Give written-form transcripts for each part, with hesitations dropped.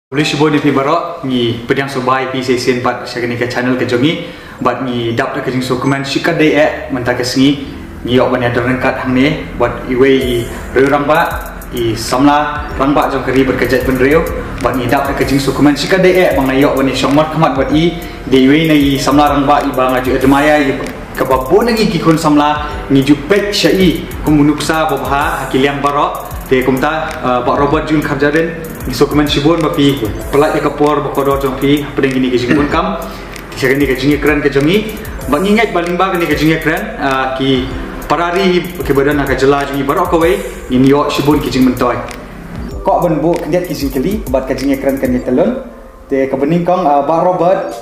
Boleh cuba di barok ni pedang sobai pi sesen pat syakani ke channel ke jongi bat ni dap ke jing dokumen sikat dai mentah ke sengi ni ok ban ada rengkat hang ni bat iwe rang ba i samla rang ba jong keri berkejat penreu bat ni dap ke jing dokumen sikat dai bang ayok ban ni syomot khamat bat i de iwe ni samla rang ba i bang aju admaya ke babon lagi ki kun samla ni jupet syai kumunuksa babha hakiliang barok te kumta Pak Robert Jun Kharjaden di dokumen sibun bapi pelat ya kapor bakodo jongpi pedeng gini ke jingun kam ti sagani ke jingi kran ke jongi bang ingat baling ba ke jingi kran ki parari ke badan ka jela jingi barok ko we ni yo sibun ke jing mentoy kok ben bu kendiat ki jingkeli bat ke jingi kran ke ni telon te ke bening kong Pak Robert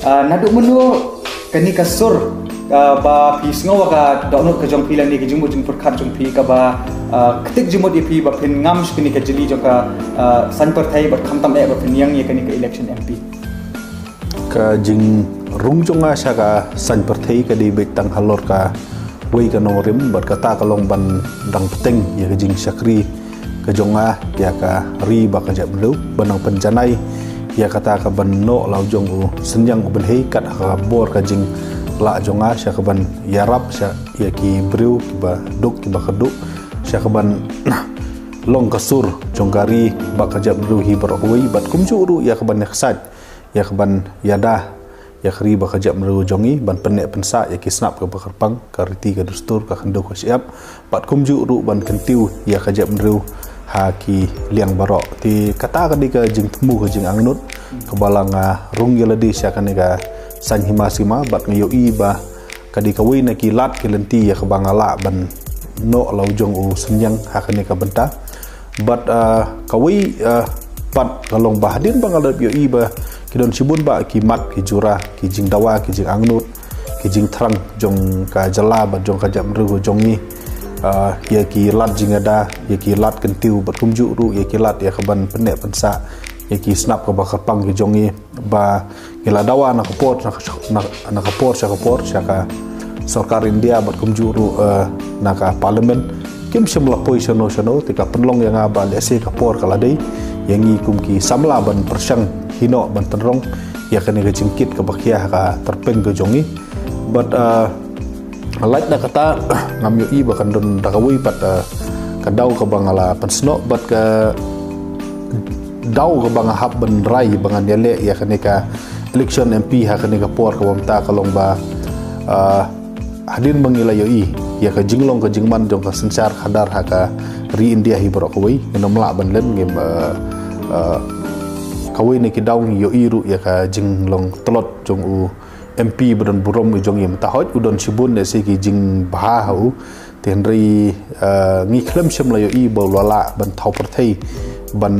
naduk menu ke ni kasur ba pi sngo ka donut ke jong pilang ni ke jingmu jing perkhat jong pi ka ba ketik jumut ipi ba pin ngam skini ke jeli jong ka san partai ba khamtam ba pin yang ye kani ke election MP ka jing rung jonga sha ka san partai ka di betang halor ka wei ka norim bat kata kalong ban dang peteng ye ke jing sakri ke jonga ya ka ri ba ka jablu banang penjanai ya kata ka ban no lau jong u senyang u ben hei kat ka bor ka jing la jonga sya kaban yarap sya ya ki briu ki ba duk ki ba keduk sya kaban long kasur jonggari ba kajab briu hi baroi bat kumju ru ya kaban yaksat ya kaban yada ya khri ba kajab briu jongi ban penek pensa ya ki snap ka bakarpang ka riti ka dustur ka khanduk ka siap bat kumju ru ban kentiu ya kajab briu ha ki liang barok ti kata ka di ka jing temu ka jing angnut kebalanga rung yeladi sya kan ka san himasima bat ngayo iba kadi kawi na kilat kilenti ya kabangala ban no lau jong u senyang hakane ka benta bat kawi pat kalong bahdin bangalap yo iba kidon sibun ba ki mat ki jura ki jing dawa ki jing angnut ki jing trang jong ka jala bat jong ka jam ru jong ni ya ki lat jing ada ya ki lat kentiu bat kumju ru ya ki lat ya kaban penek pensa ya ki snap ka bakar pang ki jongi ba gila dawa na kaport na kaport syaka sarkar India bat kumjuru na ka parlimen kim semla poisono tika penlong yang aba lese kapor kala dei yang kum ki samla ban persang hino ban tenrong ya kene ke jingkit ke bakia ka terpeng ke jongi bat like na kata ngamyo i bakan don dakawi bat kadau ka bangala pensno bat ka dau ke bang hab ben rai bangan yale ya kene ka election MP ha kene ka por ka wamta kalong ba hadin mangila yoi ya ka jinglong ka jingman jong ka sensar khadar ha ka ri India hi borok koi nomla ban len ngem kawai ne ki dau yoi ru ya ka jinglong telot jong u MP bedan burom jong yem ta hoj udon sibun ne se ki jing bah hu tenri ngi klem sem la yoi bo lala ban thau parthai ban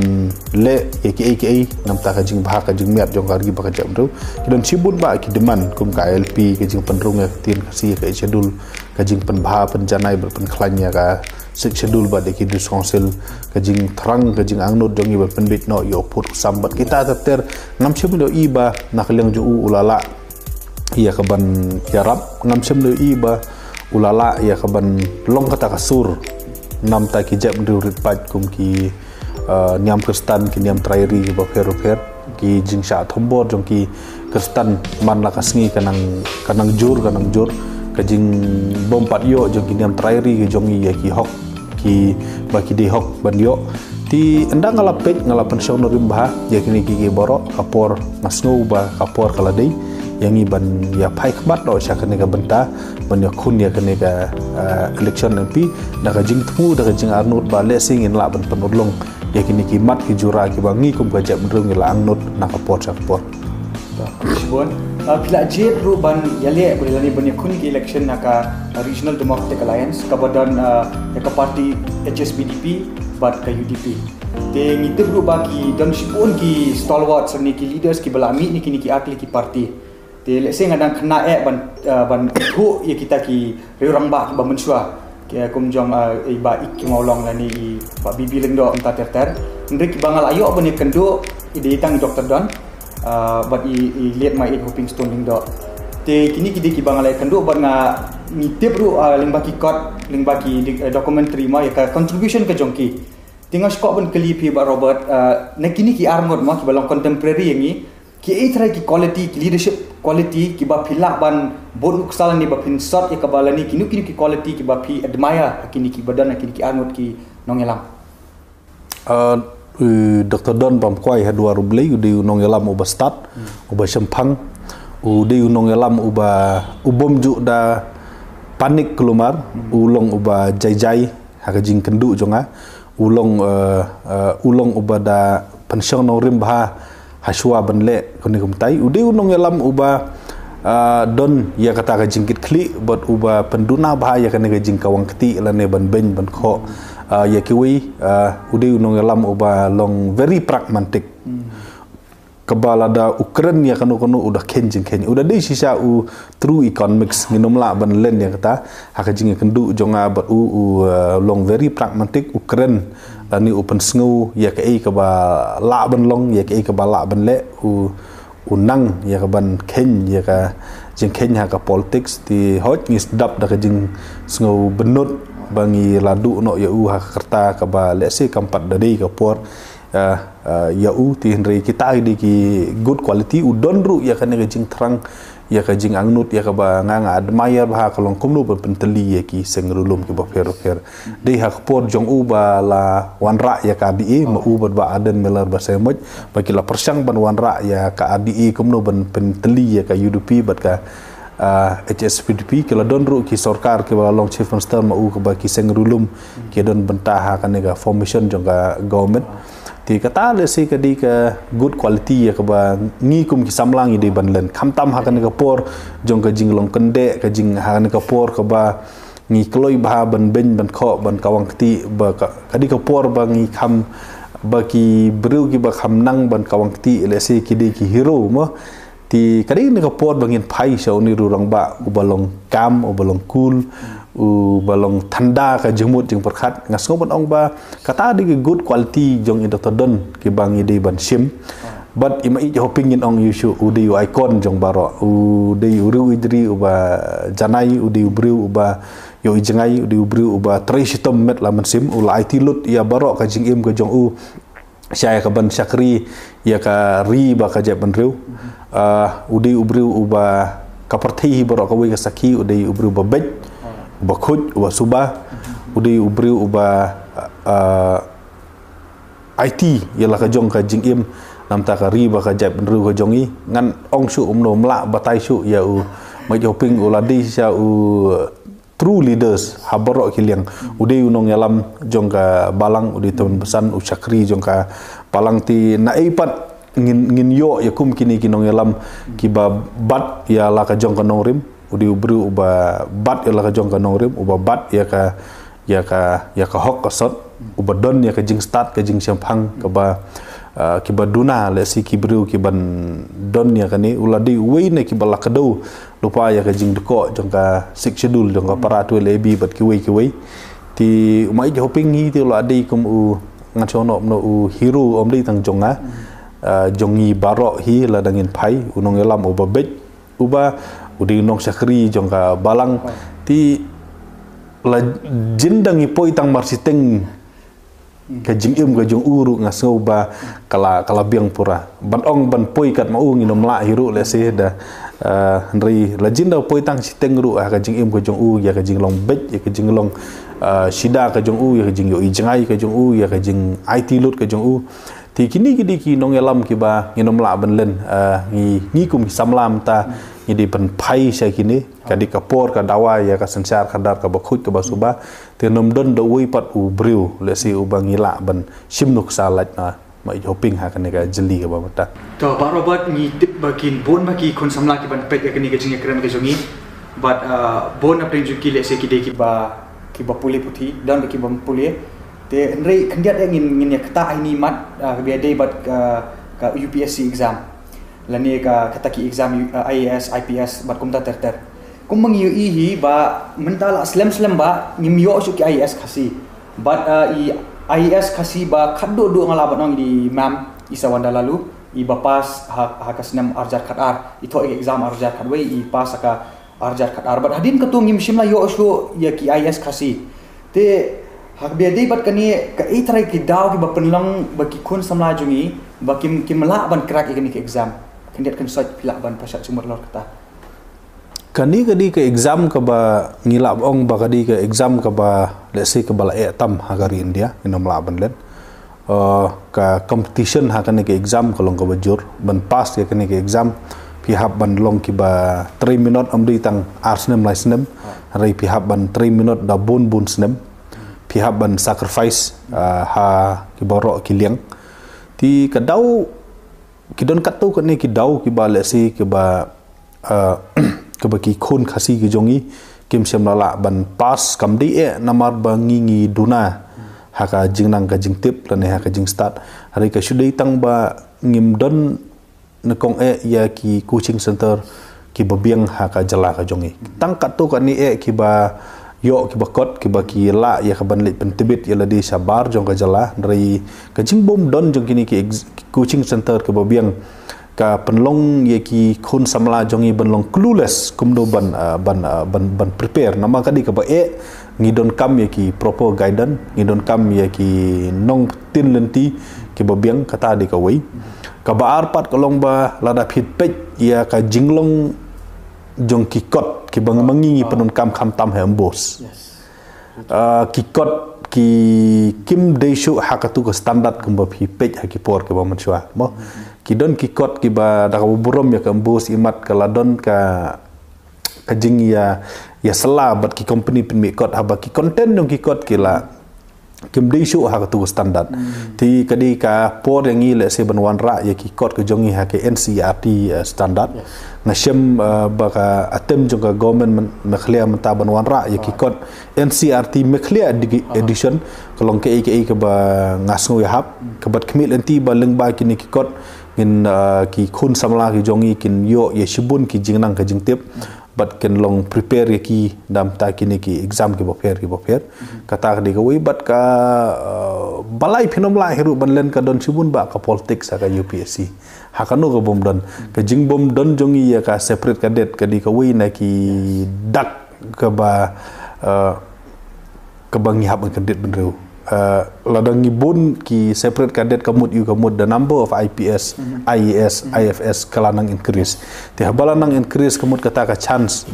le aka namta ka jing bah ka jing miat jong ka ri ba ka jam ru kidon sibun ba ki deman kum ka LP ka jing penrung ya tin ka si ka schedule ka jing pen bah pen janai ber pen khlanya ka schedule ba de ki dus council ka jing thrang ka jing angnot jong ba pen bit no yo put sambat kita ter ngam sim lo iba nak leng ju ulala ya ka ban yarap ngam sim lo iba ulala ya ka ban long kata kasur namta ki jam ru rit pat kum ki niam kristan ki niam trairi ki ba fer ki jingsha thombor jong ki kristan man la kasngi kanang jur ka jing bom pat yo jong ki niam trairi ki jong ye ki hok ki ba ki de hok ban yo ti endang ngala pet ngala pension rimba ya kini ki borok kapor ngasngu ba kapor kala dei yang iban ya pai khabat do sya kene ka benta ban ya khun ya kene ka election MP da ka jing temu da ka jing arnut ba lesing in la ban penulung ya kini ki mat ki jura ki bangi kum ka jam rung la angnut na kapor sya kapor bon pila jet ru ban yale boleh lani ban ya khun ki election na ka Regional Democratic Alliance ka badan ya ka parti HSPDP bat ka UDP te ngitip ru ba ki dan sipun ki stalwart seni ki leaders ki balami ni kini ki akli ki parti te lese ngadang kena ban thu ya kita ki reurang ba ki ba mensua ki kum jong iba ik maulong lani i pak bibi lengdo entah ter ndrik bangal ayo ban ni kendo ide tang Dr. Don bat i lihat mai hoping stone lengdo te kini ki bangal ai kendo ban nga ngitip ru lengba ki kot lengba ki dokumentari ma ya ka contribution ke jongki tinggal skop pun keli pi ba Robert nekini ki arngot ma ki balong contemporary yangi ki itra ki quality ki leadership quality ki ba phila ban bon uksal ni ba phin shot ka balani kinu ki quality ki ba phi admire kini ki badan kini ki arngot ki nongelam Dr. Don pamkwai hadua rublei udi nongelam uba start uba sempang udi nongelam uba ubom ju da panik kelumar ulong uba jai hakajing kendu jonga ulong ubada pensiong norim bah haswa benle kuni kumtai udi unong elam uba don ya kata ka jingkit kli bot uba penduna bah ya kana jing kawang keti lane ban ben ban kho ya kiwi udi unong elam uba long very pragmatic kebal ada Ukraine ya kanu udah kenjing udah dei sisa true economics nginom la ban len ya kata hakajing kendu jonga bat long very pragmatic Ukraine ni open sngu ya ke ba la ban long ya ke ba la ban le unang ya ka ban ken ya ka jing ken ha ka politics ti hot ni sedap da ka jing sngu benut bangi ladu no ya ha kerta ka ba le se kampat da dei ka por ya ti henry kita di ki good quality udon ru ya kan jing terang ya ka jing angnut ya ka ba nga admire ba kalong kumnu penteli ya ki sengrulum ki ba fer dei ha por jong u ba la wanra ya ka di ma u ba aden melar ba semoj ba ki la persang ban wanra ya ka adi kumnu ban penteli ya ka UDP bat ka HSPDP kila don ru ki sorkar ki ba long chief minister ma u ka ba ki sengrulum ki don bentah ka nega formation jong ka government ti kata le si kadi ka good quality ya ka ba ngi kum ki samlang ide banlen khamtam ha kan ka por jong ka jinglong kende ka jing ha ka por ka ba ngi kloi ba ban ben ban kho ban kawang ti ba kadi ka por ba ngi kham ba ki bru ki ba kham nang ban kawang ti le si ki di ki hero mo ti kadi ni ka por bangin phai so ni rurang ba ubalong kam ubalong cool balong tanda ka jemut jeng perkhat ngasngobon ong ba kata di good quality jong Dr. Don ki bang ide ban sim but ima I hoping in ong yusu udi icon jong baro udi uru idri uba janai udi ubru uba yo ijengai udi ubru uba trisitom met laman sim ula IT lut ya baro ka jing im ka jong u saya ka ban syakri ya ka ri ba ka jaban riu udi ubru uba kaperti baro ka wi ka saki udi ubru babej uba khut uba subah udi ubri uba IT ialah ka jong ka jing im nam ta ka ri ba ka jap ru ka jongi ngan ong su umno mla batai su ya mai hoping uladi sya true leaders habaro kiliang udi unong yalam jong ka balang udi teman pesan usakri jong ka palang ti naipat ngin yo yakum kini kinong yalam kiba bat ya la ka jong ka nongrim udi ubru uba bat ya la ka jong ka nongrim uba bat ya ka hok kasot uba don ya ka jing start ka jing syampang ka ba kiba duna le si kibru kiban don ya kani uladi weine kibala kadau lupa ya ka jing deko jong ka sik schedule jong ka paratu lebi bat ki wei ti mai hoping hi ti uladi kum u ngachono no u hero omdi tang jonga jongi baro hi la dangin pai unong elam uba bej uba udi nong syakri jong ka balang ti la jindangi poi tang marsiteng ka jing im ka jong uru ngasau ba kala biang pura ban ong ban poi kat mau nginom la hiru le se da nri la jinda poi tang siteng ru ka jing im ka jong u ya ka jing long bej ya ka jing long sida ka jong u ya ka jing yo ijengai ka jong u ya ka jing IT lut ka jong u ti kini ki nong elam ki ba nginom la ban len ngi kum samlam ta ni di pen pai saya kini kadi kapor ka dawa ya ka sensar kadar ka bakhut ka basuba te nom don do wi pat u briu le si u bangila ban simnuk salat na mai hoping ha kan ka jeli ka bamata to ba Robert ni tip bakin bon baki kon samla ki ban pet ka ni ka jinga kran ka jongi but bon apren ju ki le se ki de ki ba puli puthi dan ki bam puli te nrei khandiat ngin ya kata ini mat ka biade bat ka UPSC exam lani ka kataki exam IAS IPS bat kumta ter kum mangi hi ba mentala slam ba ngimyo su ki IAS khasi bat IAS khasi ba khaddo do ngala banong di mam isa wanda lalu I bapas ha kasnam arjar khatar ito exam arjar khatwe I pas ka arjar khatar bat hadin katung ngim shimla yo su ya ki IAS khasi te hak biadi bat kani ka itrai ki daw ki bapenlong baki kun samla jungi baki ki melak ban krak ikani ke exam kandidat kan sot pilak ban pasat sumur lor kata kani kadi ke exam ka ba ngilap ong ba kadi ke exam ka ba let's say ka bala tam hagari India inom la ban len ka competition ha kani ke exam kalong ka bajur ban pass ke kani ke exam pihak ban long ki ba 3 minute amri tang arsnem lai snem rai pihak ban 3 minute da bun snem pihak ban sacrifice ha ki borok ki liang ti kadau ki don kat tu kani ki dau ki ba let's say ki ba ke baki khun khasi ki jongi kim sem lala ban pas kam di namar bangi duna haka jingnang ka jingtip lan haka jing start hari ka shudai tang ba ngim don nekong ya ki coaching center ki babiang haka jala ka jongi tang kat tu kan ni ki ba yo ki ba kot ki ba ki la ya ka ban lit pentibit ya ladi sabar jong ka jala dari ka jing bom don jong kini ki coaching center ki babiang ka penlong ye ki khun samla jongi benlong clueless kumdo ban prepare nama kadi ka ba ngidon kam ye ki proper guidance ngidon kam ye ki nong tin lenti ki babiang kata di ka wei ka ba arpat kolong ba lada phit pej ya ka jinglong jong ki kot ki bang mangi penun kam kham tam he ambos ki kot ki kim deishu hakatu ka standard kumba phi pej ha ki por ke ba manchwa mo ki don ki kot ki ba da burom ya kambus imat kaladon ka jing ya sela bat ki company pin mi kot haba ki content dong ki kot ki la kim dei shu ha tu standard ti kadi ka por yang ile se banwan ra ya ki kot ke jongi ha ke NCRT standard ngasem ba ka atem jong ka government mekhlia menta banwan ra ya ki kot NCRT mekhlia edition kalong ke ba ngasngu ya hab ke bat kmil enti ba leng ba ki ni ki kot in ki khun samla ki jongi kin yo ye shibun ki jingnang ka jingtip but ken long prepare ye ki dam ta kini ki exam ki bofer kata di ko but ka balai phenom la heru banlen ka don shibun ba ka politics ka UPSC hakanu ko bom don ka jing bom don jongi ya ka separate cadet ka di ko wi na ki dak ka ba ka bangi hab cadet benreu ladang ibun ki separate cadet kamut the number of IPS, IES, IFS kalanang increase. Ti habalanang increase kamut kata ka chance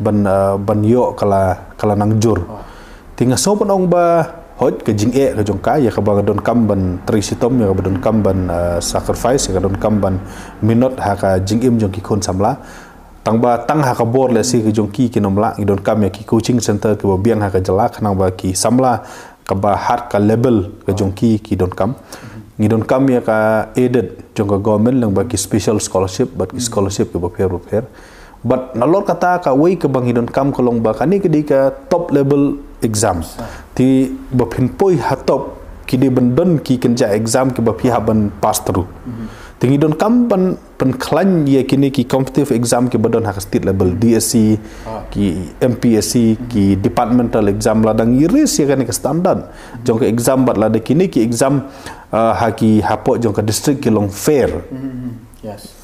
ban yo kalanang jur. Tinga sopan ong ba hoj ke jing ka jong ka ya ka ba don kam ban trisitom ya ka don kam ban sacrifice ya ka don kam ban minot ha ka jing im jong ki khon samla. Tang ha ka bor le si ke jong ki kinomla idon kam ya ki coaching center ke ba biang ha ka jala kanang ba ki samla kaba hat ka level ka jongki ki don kam ngidon kam ya ka aided jong ka government lang bagi special scholarship but scholarship ke baper but nalor kata ka wei ke bang ngidon kam kolong ba kani ke di ka top level exam ti bapin poi hatop ki di bendon ki kenja exam ke bapi haban pass through tingi don kam ban klan ye kini ki competitive exam ke badon hak state level DSC ki MPSC ki departmental exam ladang iris ya kan ke standard jong ke exam bat lada kini ki exam haki hapo jong ke district ki long fair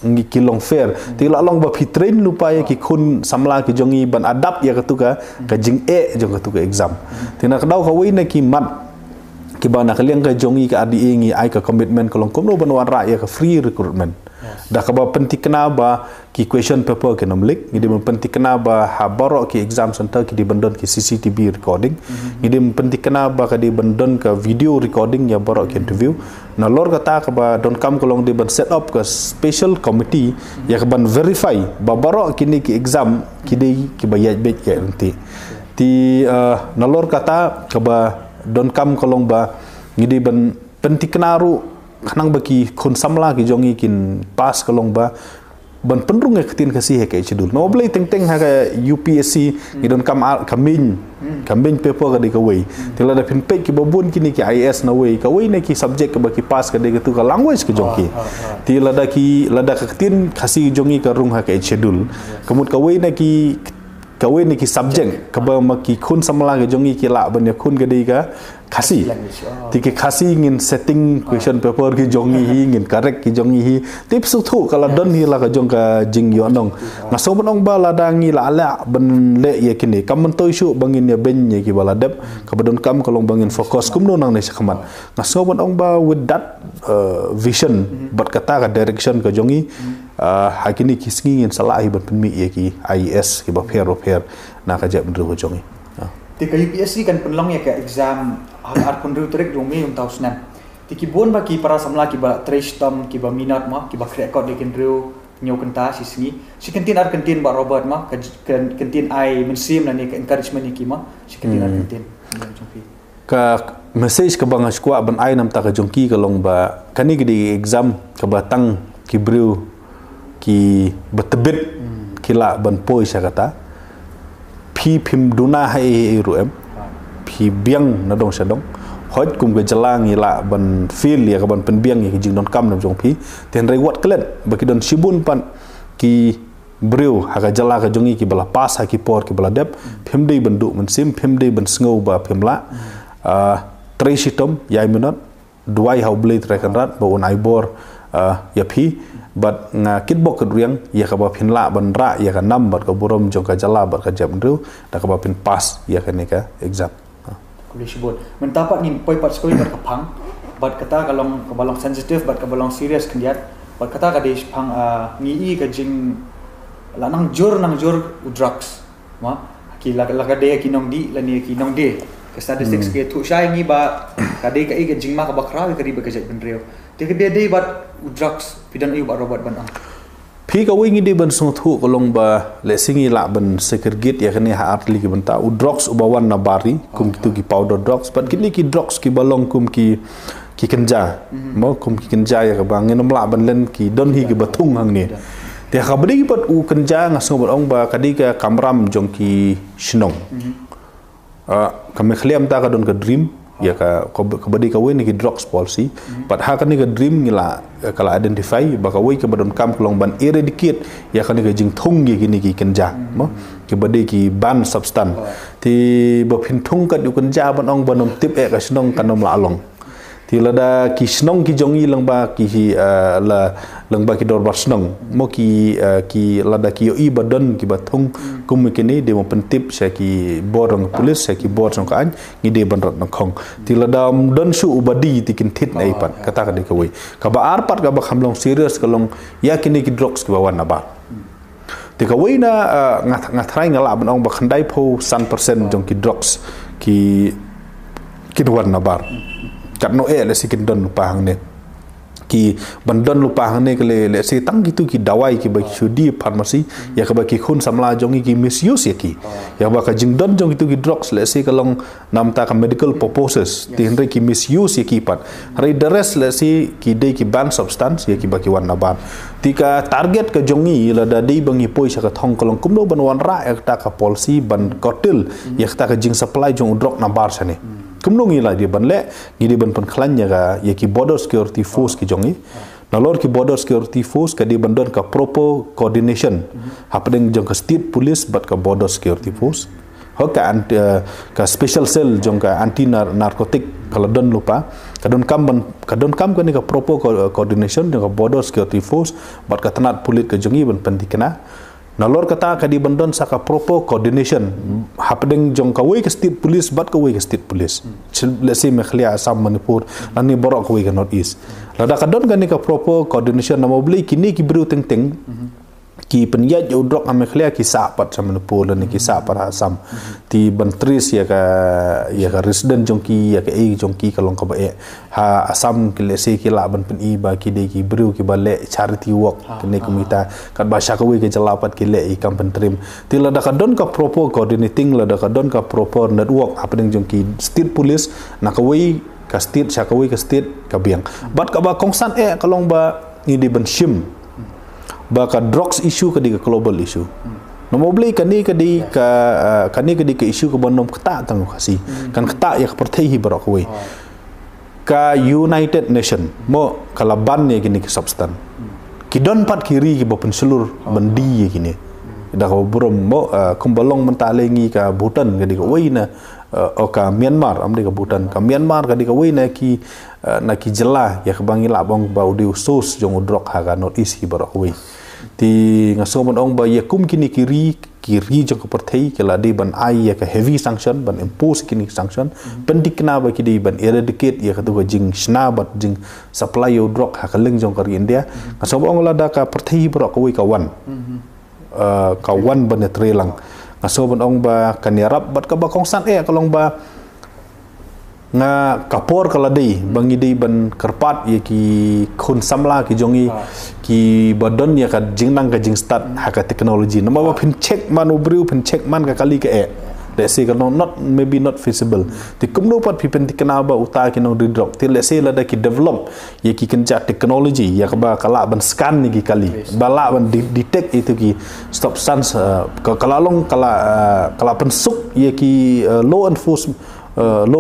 ngi ki long fair ti la long ba train lupa ya ki khun samla ki jongi ban adap ya ketuka ka jing jong ketuka exam tina kadau ka wei na ki mat ki ba na kaliang ka jongi ka adi ngi ai ka commitment kolong komno banwan ra ya ka free recruitment dah ka ba penti kena ba ki question paper ke nomlik ngidi penti kena ba habaro ki exam center ki di bendon ki CCTV recording ngidi penti kena ba ka di bendon ka video recording ya baro ki interview na lor kata ka ba don kam kolong di ban set up ka special committee ya ka ban verify ba baro kini ki exam ki di ki ba ya bet ya nanti ti na lor kata ka ba don kam kolong ba ngidi ban penti kenaru kanang baki khun samla ki jongi kin pas kolong ba ban penrung ke tin kasih ke schedule no boleh teng ha UPSC ngidon kam kamin paper ka di ka wei tila da pin pe ki babun kini ki IS na wei ka wei na ki subject ka baki pas ka de tu ka language ke jongi tila da ka tin kasih jongi ka rung ha ke schedule kamut ka wei na ki subject ka ba maki khun samla ke jongi ki la ban ya khun ka di ka khasi tiki khasi ngin setting question paper ki jongi hi ngin correct ki jongi hi tips thu kala don hi la ka jong ka jing yo nong ngaso bonong ba la dangi la ala ben le ye kini kam toi shu bangin ya ben ye ki bala dep ka badon kam kalong bangin focus kum no nang ne sakhamat ngaso bonong ba with that vision but kata ka direction ka jongi hakini kisngi ngin salah hi ban penmi ye ki IES ki ba fair na ka jap ndru jongi Tika UPSC kan penlong ya ke exam har konru trek domi tahu snap. Tiki bon ba ki para samla ki ba trace tom ki ba minat ma ki ba record de kendru nyau kenta sisngi. Si kentin ar kentin ba Robert ma kentin ai mensim na ni encouragement ni ki ma si kentin ar kentin. Ka message ka bang skwa ban ai nam ta ka jongki ka long ba kani di exam ka batang ki bru ki betebit kila ban poi sa kata phi phim duna hai ruem phi biang na dong sadong hoj kum ke jalang ila ban feel ya ka ban pen biang ya jing don kam na jong phi ten reward klet baki don sibun pan ki breu ha ka jala ka jongi ki bala pas ha ki por ki bala dep phim dei ban du man sim phim dei ban sngo ba phim la tresitom yai minot duai hau blade rekan rat ba on ai bor ya phi but nga kitbok riang ya ka ba phin la ban ra ya ka nam bat ka burom jong ka jala bat ka jam ru da ka ba phin pass ya ka ne ka exam kulish bot mentapat ni poi pat skoi bat ka phang bat kata kalong ka balong sensitive bat ka balong serious kendiat bat kata ka dis phang ngi ka jing la nang jur drugs ma ki la ka de ki nong di la ni ki nong de ka statistics ke thu shai ngi ba ka de ka i ka jing ma ka ba khra ka ri ba ka jai ben reo te ke de bat drugs pidan ayu ba Robert ban phi ka wingi di ban sung thu ko long ba le singi la ban segregate ya kani ha atli ki ban ta drugs ubawan na bari kum kitu ki powder drugs but kini ki drugs ki balong kum ki kenja mo kum ki kenja ya ka bang ngin la ban len ki don hi ki batung hang ni te khabri pat u kenja ngaso ba ong ba kadi ka kamram jong ki shnong kami khliam ta ka don ka dream ya ka badi ka wen ki drugs policy but ha kan ni ka dream ngila kala identify ba ka wei ka badon kam klong ban eradicate ya kan ni ka jing thong gi ni ki kenja mo ki badi ki ban substance ti ba phin thong ka du kenja ban ong banom tip e ka snong kanom la long ti la da ki snong ki jongi lang ba ki la lang ba ki dor ba snong mo ki la da ki yo i badon ki ba thong kum ki ni de mo pentip sa ki borong police sa ki bor song ka an ngi de ban rat na khong ti la da don su ubadi ti kin thit nai pat kata ka de ka wei ka ba ar pat ka ba khamlong serious ka long ya ki ni ki drugs ki ba wan na ba ti ka wei na ngathrai ngala ban ong ba khandai pho 100% jong ki drugs ki wan na bar kat no le sikin don lupa hang ne ki bandon lupa hang ne le se tang gitu ki dawai ki ba di pharmacy ya ka ba ki khun samla jongi ki misuse ya ba ka jing don jong itu ki drugs le se kalong nam ta ka medical purposes ti henry ki misuse ki pat hari the rest le se ki de ki ban substance ya ki ba ki wan na ban ti ka target ka jongi la da dei bangi poi sa ka thong kalong kum no ban wan ra ya ta ka policy ban kotil ya ta ka jing supply jong drug na bar sa ne kumnong ila dia ban le ngidi ban pan khlanya ga ye ki border security force ki jongi nalor ki border security force ka di bandon ka proper coordination happening jong ka state police but ka border security force hoka ka special cell jong ka anti narcotic kala don lupa kadon kam ka ni ka proper coordination jong ka border security force but ka tanat pulit ka jongi ban pentikena nalor kata ka di bandon saka proper coordination happening jong ka wei ka state police but ka wei ka state police let's say mekhlia asam manipur ani borok ka wei ka north east lada ka don ka ni ka proper coordination na mobli kini ki bru teng ki penyat jo drok mekhlia ki sa pat sa manipur dan ki sa para asam ti bantris ya ka resident jong ki ya ka jong ki kalong ka ba ha asam ki let's say ki la ban pen i ba ki de ki bru ki ba le charity work kini kumita kat ba sha ka wei ke jalapat ki le i kam pentrim ti la da ka don ka proper coordinating la da ka don ka proper network happening jong ki state police na ka wei ka state sha ka wei ka state ka biang bat ka ba kongsan kalong ba ni di ban shim ba ka drugs issue ka di ka global issue no mobli kani ka di ka issue ka banom kata tang kasi kan kata ya ka perthei barok wei ka United Nation mo kalaban ne gini ka substan ki don pat kiri ki bopin selur bandi gini da ko burom mo kumbalong mentalengi ka Bhutan ka di ka wei na oka Myanmar amde ka Bhutan ka Myanmar ka di ka wei na ki jela ya ka bangi la bong ba udi usus jong udrok ha ka not isi barok wei ti ngaso mon ong ba ya kum kini kiri jong ka partai ke la di ban ai ya ka heavy sanction ban impose kini sanction pendik na ba ki di ban eradicate ya ka tu jing sna bat jing supply udrok ha ka leng jong ka India ngaso ong la da ka partai barok wei ka wan kawan ban trelang ngaso ban ong ba kaniarap bat ka ba kongsan kalong ba nga kapor kaladei bangi dei ban kerpat ye ki khun samla ki jongi ki badon ya ka jingnang ka jing start haka teknologi nama ba pin check man ubriu pin check man ka kali ke let's say kalau maybe not feasible ti kumno pat pipen ti kenal ba uta ki no drop ti let's say la da ki develop ye ki kenca teknologi ya ka ba kala ban scan ni ki kali bala ban detect itu ki stop sans kalalong kala pensuk ye ki law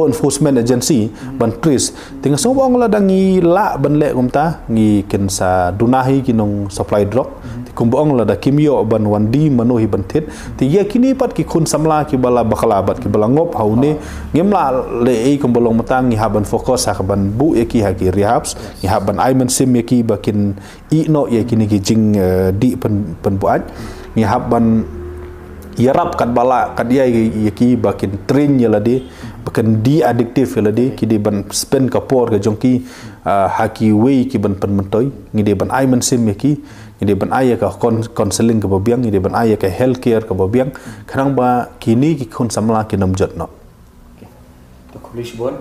enforcement agency ban tris tinga sobong la dangi la ban le kumta ngi ken sa dunahi kinong supply drug ti kumbong la da kimyo ban wandi manuhi ban tet ti ye kini pat ki khun samla ki bala bakalabat ki bala ngop haune ngemla le ei kumbolong matang ngi haban fokus ha ban bu ye ki ha ki rehabs ngi haban aiman sim ye ki bakin I no ye kini ki jing di pen buat ngi haban yarap kat bala kat dia ye ki bakin train ye la de bakan di addictive ye la de ki de ban spend kapor ke jongki haki wei ki ban pen mentoy ngi de ban ai men sim ye ki ngi de ban ai ka counseling ke babiang ngi de ban ai ka healthcare ke babiang kharang ba kini ki khun samla ki nam jot no to kulish bon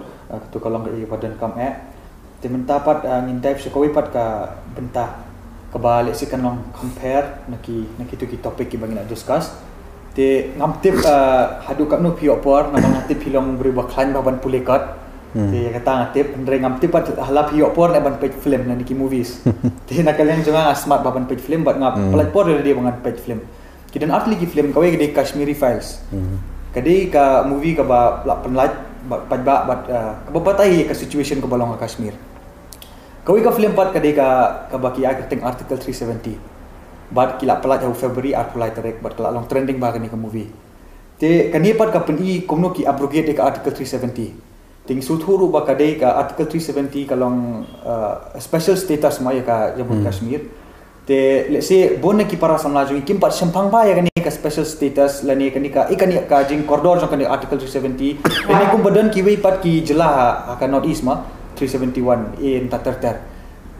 to kalong ke badan kam te menta pat ngin type se kowi pat ka benta kabalik si kanong compare naki tu ki topik ki bangina discuss te ngamtip hadu kat no pio por na ngamtip hilong beri baklan baban pulekat te kata ngamtip ndre ngamtip pat hala pio por na ban page film na niki movies te nakalen jonga smart baban page film bat ngap plat por dia bangan page film kidan atli ki film kawe gede Kashmiri Files kade ka movie ka ba penlat bat bat ka batai ka situation ka balong ka Kashmir kawe ka film pat kade ka baki article 370 bad kila pelat jauh Februari article terek bad kala long trending ba kani ka movie te kani pat ka peni komno ki abrogate ka article 370 ting suthuru ba kadai ka article 370 kalong special status ma ya ka Jammu Kashmir te let's say bon ki para samla jo kim pat sempang ba ya kani ka special status lani kani ka ikani ka jing koridor jo kani article 370 ini kum badan ki wei pat ki jela ka north east ma 371 in tatar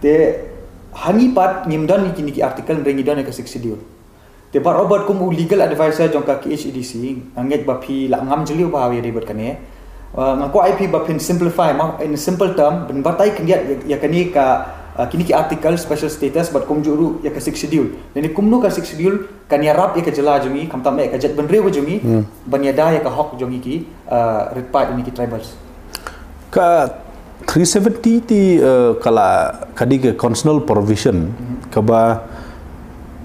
te hani pat ngimdan ki artikel rengi don ka 6 schedule te par Robert kum legal advisor jong ka HEDC anget ba phi la ngam jeliu ba ya ribet kane ngako IP ba pin simplify ma in simple term ben batai keniat ya kani ka kini ki article special status but kum juru ya ka 6 schedule ni kum no ka 6 schedule kan ya rap ya ka jela jongi kam tam ka jet ben rew jongi ban ya da ya ka hok jongi ki red part ni ki tribals ka 370 ti kala kadi ke constitutional provision ka ba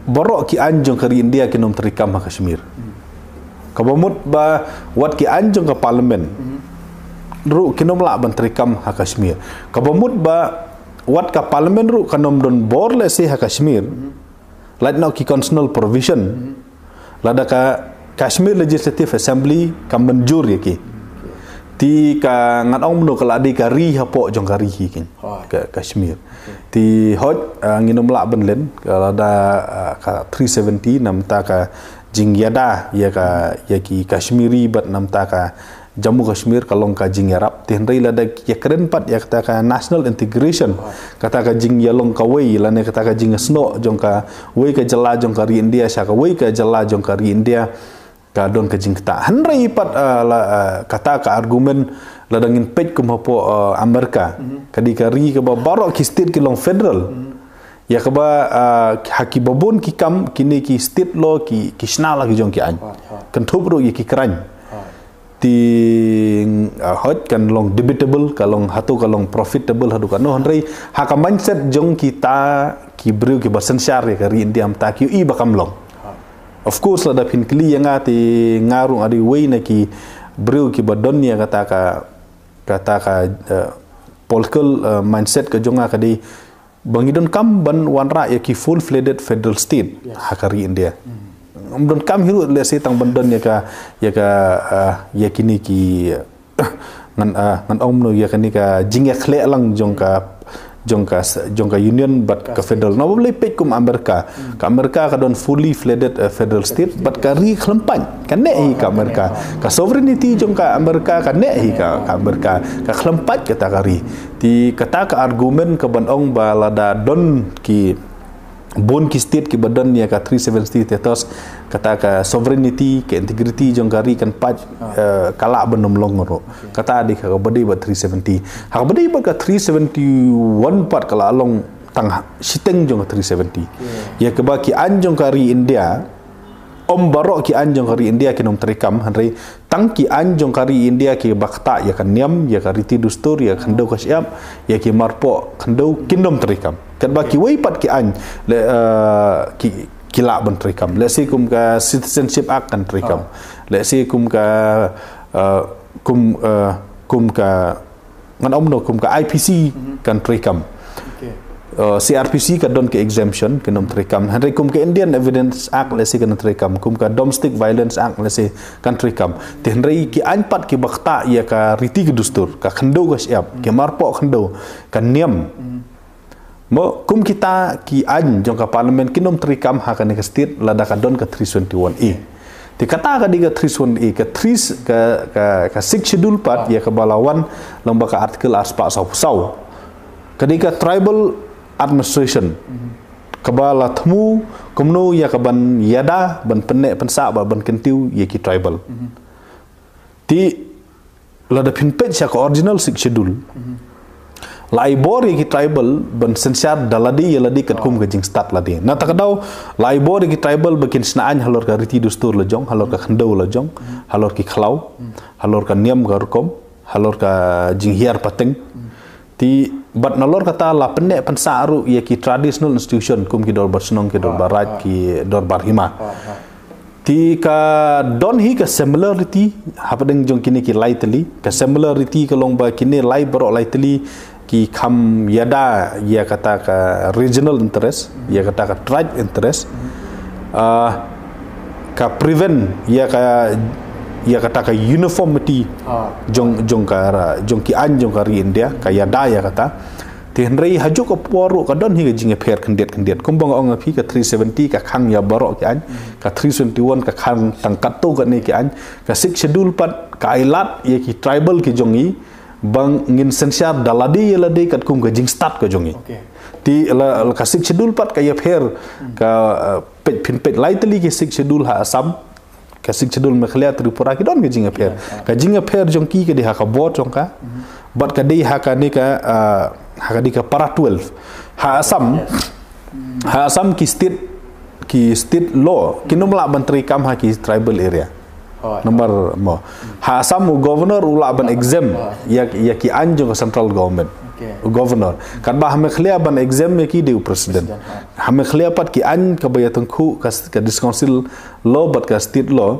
borok ki anjong kari India ki nom terikam Kashmir ka bamut ba wat ki anjong ka parliament ru kinom la ban terikam Kashmir ka bamut ba wat ka parliament ru kanom don bor le se Kashmir lait no ki constitutional provision lada ka Kashmir Legislative Assembly kam menjur ya ki ti ka ngat ong no kala di ka ri hapo jong ka ri kin ka Kashmir ti hot nginom la ben len kala da ka 370 nam ta ka jingyada ya ki Kashmiri bat nam ta ka Jammu Kashmir kalong ka jing yarap ti hendai la da ya keren pat ya kata ka national integration kata ka jing yalong ka wei la ne kata ka jing sno jong ka wei ka jela jong ka ri India sha ka wei ka jela jong ka ri India ka don ka jing ta hendai pat kata ka argumen la dangin pej kum hapo Amerika kadi ka ri ka ba barok ki state ki long federal ya ka ba haki babon ki kam kini ki state law ki sna la ki jong ki an kan thobro ye ki kran ti hot kan long debatable kalong hatu kalong profitable hadu kan no hendai haka mindset jong kita ki bru ki basen syar ka ri India am ta ki I bakam long of course la da pin kli yang ati ngarung adi wei na ki bru ki badonya kata ka political mindset ka jonga ka di bangidon kam ban wanra ya ki full fledged federal state hakari India don kam hiru le se tang bandon ya kini ki ngan om no ya kini ka jing ya khle lang jong ka union but ka federal no boleh pek kum Amerika ka don fully fledged federal state but ka ri khlampan kan ne hi ka Amerika ka sovereignty jong ka Amerika kan ne hi ka Amerika ka khlampat kata kari ti kata ka argument ka ban ong balada don ki bon ki state ki badan ya ka 370 tetos kata ka sovereignty ke integrity jong kari kan pat kala benom longro kata di ka badi ba 370 ha badi ba ka 371 pat kala long tang siteng jong 370 ya ke ba ki anjong kari India om barok ki anjong kari India ki nom terikam hanrei tang ki anjong kari India ki bakta ya kan niam ya ka riti dustur ya kan do ka siap ya ki marpo kan do kinom terikam kan ba ki wei pat ki an le ki la ban terikam le si kum ka citizenship act kan terikam le si kum ka kum ka ngan om no kum ka IPC kan terikam CRPC ka don ke exemption ke nom terikam hanrei kum ke Indian Evidence Act lesi kan terikam kum ka Domestic Violence Act lesi kan terikam te hanrei ki anpat ki bakta ya ka riti ke dustur ka khendo ka siap ke marpo khendo ka niam mo kum kita ki an jong ka parliament ki nom terikam ha ka ne state lada ka don ka 321A te kata ka diga 321A ka 6 schedule part ya ka balawan lomba ka artikel aspa sau kadika tribal administration kabala thmu kumno ya kaban yada ban penne pensa ba ban kentiu ya ki tribal ti lada pinpet ya ka original six schedule lai bor ya ki tribal ban sensar daladi ya ladi kat kum gajing start ladi na takadau lai bor ya ki tribal bakin snaan halor ka riti dustur lajong halor ka khandau lajong halor ki khlau halor ka niam ga rukom halor ka jinghiar pateng ti bat nalor kata la penne pensa aru ya ki traditional institution kum ki dor barsenong ki dor barat ki dor barhima ti ka don hi ka similarity hapadeng jong kini ki lightly ka similarity ka long ba kini lai baro lightly ki kham yada ya kata ka regional interest ya kata ka tribe interest ka prevent ya kata ka uniformity jong ki an jong kari India ka yada ya kata ti hendrei hajuk ko poru ka don hi jinge pher kendet kumbang ong phi ka 370 ka khang ya barok ki an ka 321 ka khang tangkat tu ka ni ki an ka 6 schedule pat ka ilat ya ki tribal ki jongi bang ngin sensiar daladi ya ladi kat kum ka jing start ka jongi ti la ka 6 schedule pat ka ya pher ka pet lightly ki 6 schedule ha asam ka 6 schedule mekhlia Tripura ki don ka jinga pher jong ki ke di ha ka bot jong ka bat ka di ha ka ni ka di ka para 12 ha asam ki state law ki nomla bantri kam ha ki tribal area nomor mo ha asam governor ula ban exam ya ki anjong central government governor kan ba hame khlia ban exam me ki de president hame khlia pat ki an ka bayatang khu ka discouncil law bat ka state law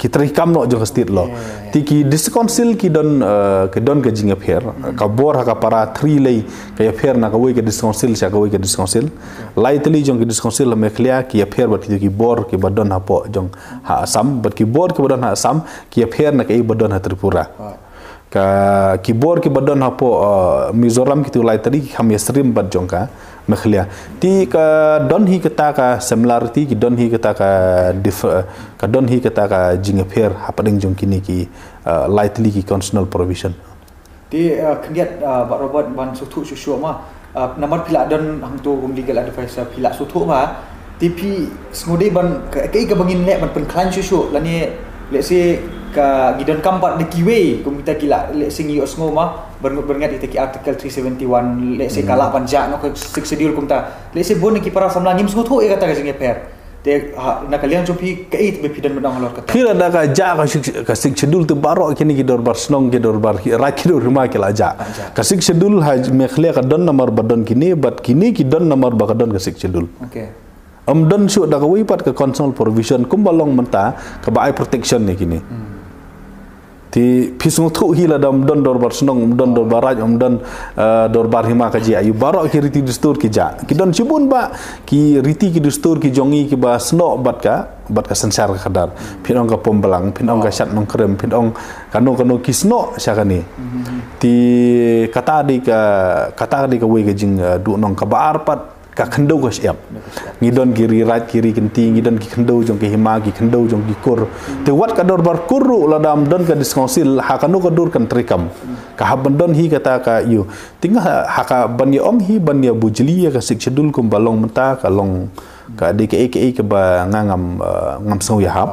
ki trikam no jo state law ti ki discouncil ki don ka jinga pher ka bor ha ka para 3 lei ka ya pher na ka wei ka discouncil sha ka wei ka discouncil lightly jong ki discouncil me khlia ki ya pher bat ki bor ki badon ha po jong ha asam bat ki bor ki badon ha asam ki ya pher na ka i badon ha Tripura ka keyboard ki badon hapo Mizoram ki tu lai tadi ham yasrim bad jongka mekhlia ti ka don hi kata ka similarity ki don hi kata ka don hi kata ka jingapher hapading jong kini ki lightly ki constitutional provision ti kendiat Pak Robert ban sutu susu ma namar pila don hang tu gum legal advisor pila sutu ma tipi semudi ban kai ka bangin le ban penklan susu lani let's say ka gidon kampat de kiwe kum kita kila let's say ngios ngoma berngat ite ki article 371 let's say kala panja no ka 6 schedule kum ta let's say bon ki para samla ngim sutu e kata ka jinge per te na kalian chopi kait be pidan medang halor kata kira da ka ja ka 6 schedule tu baro kini ki dor bar snong ki dor bar rakiro rumah ki la ja ka 6 schedule ha me khle ka don number badon kini bat kini ki don number ba ka don ka 6 schedule okay don su da ka wi pat ka constitutional provision kum balong menta ka bai protection ni kini ti pisung thu hi la dam don dor bar senong don dor baraj don dor bar hima kaji ayu barok ki riti dustur ki ja ki don cibun ba ki riti ki dustur ki jongi ki ba sno bat ka sensar kadar pinong ka pombelang pinong ka sat nong krem pinong kano ki sno syakani ti kata di ka we ka jing du nong ka bar pat ka khando ka siap ngidon kiri right kiri kenti ngidon ki khando jong ki hima ki khando jong ki kur te wat ka dor bar kuru la dam don ka diskonsil ha kanu ka dur kan trikam ka haban don hi kata ka yu tingah ha ka ban ya om hi ban ya bujli ka sik schedule kum balong menta ka long ka DKE ka ba ngam so ya hab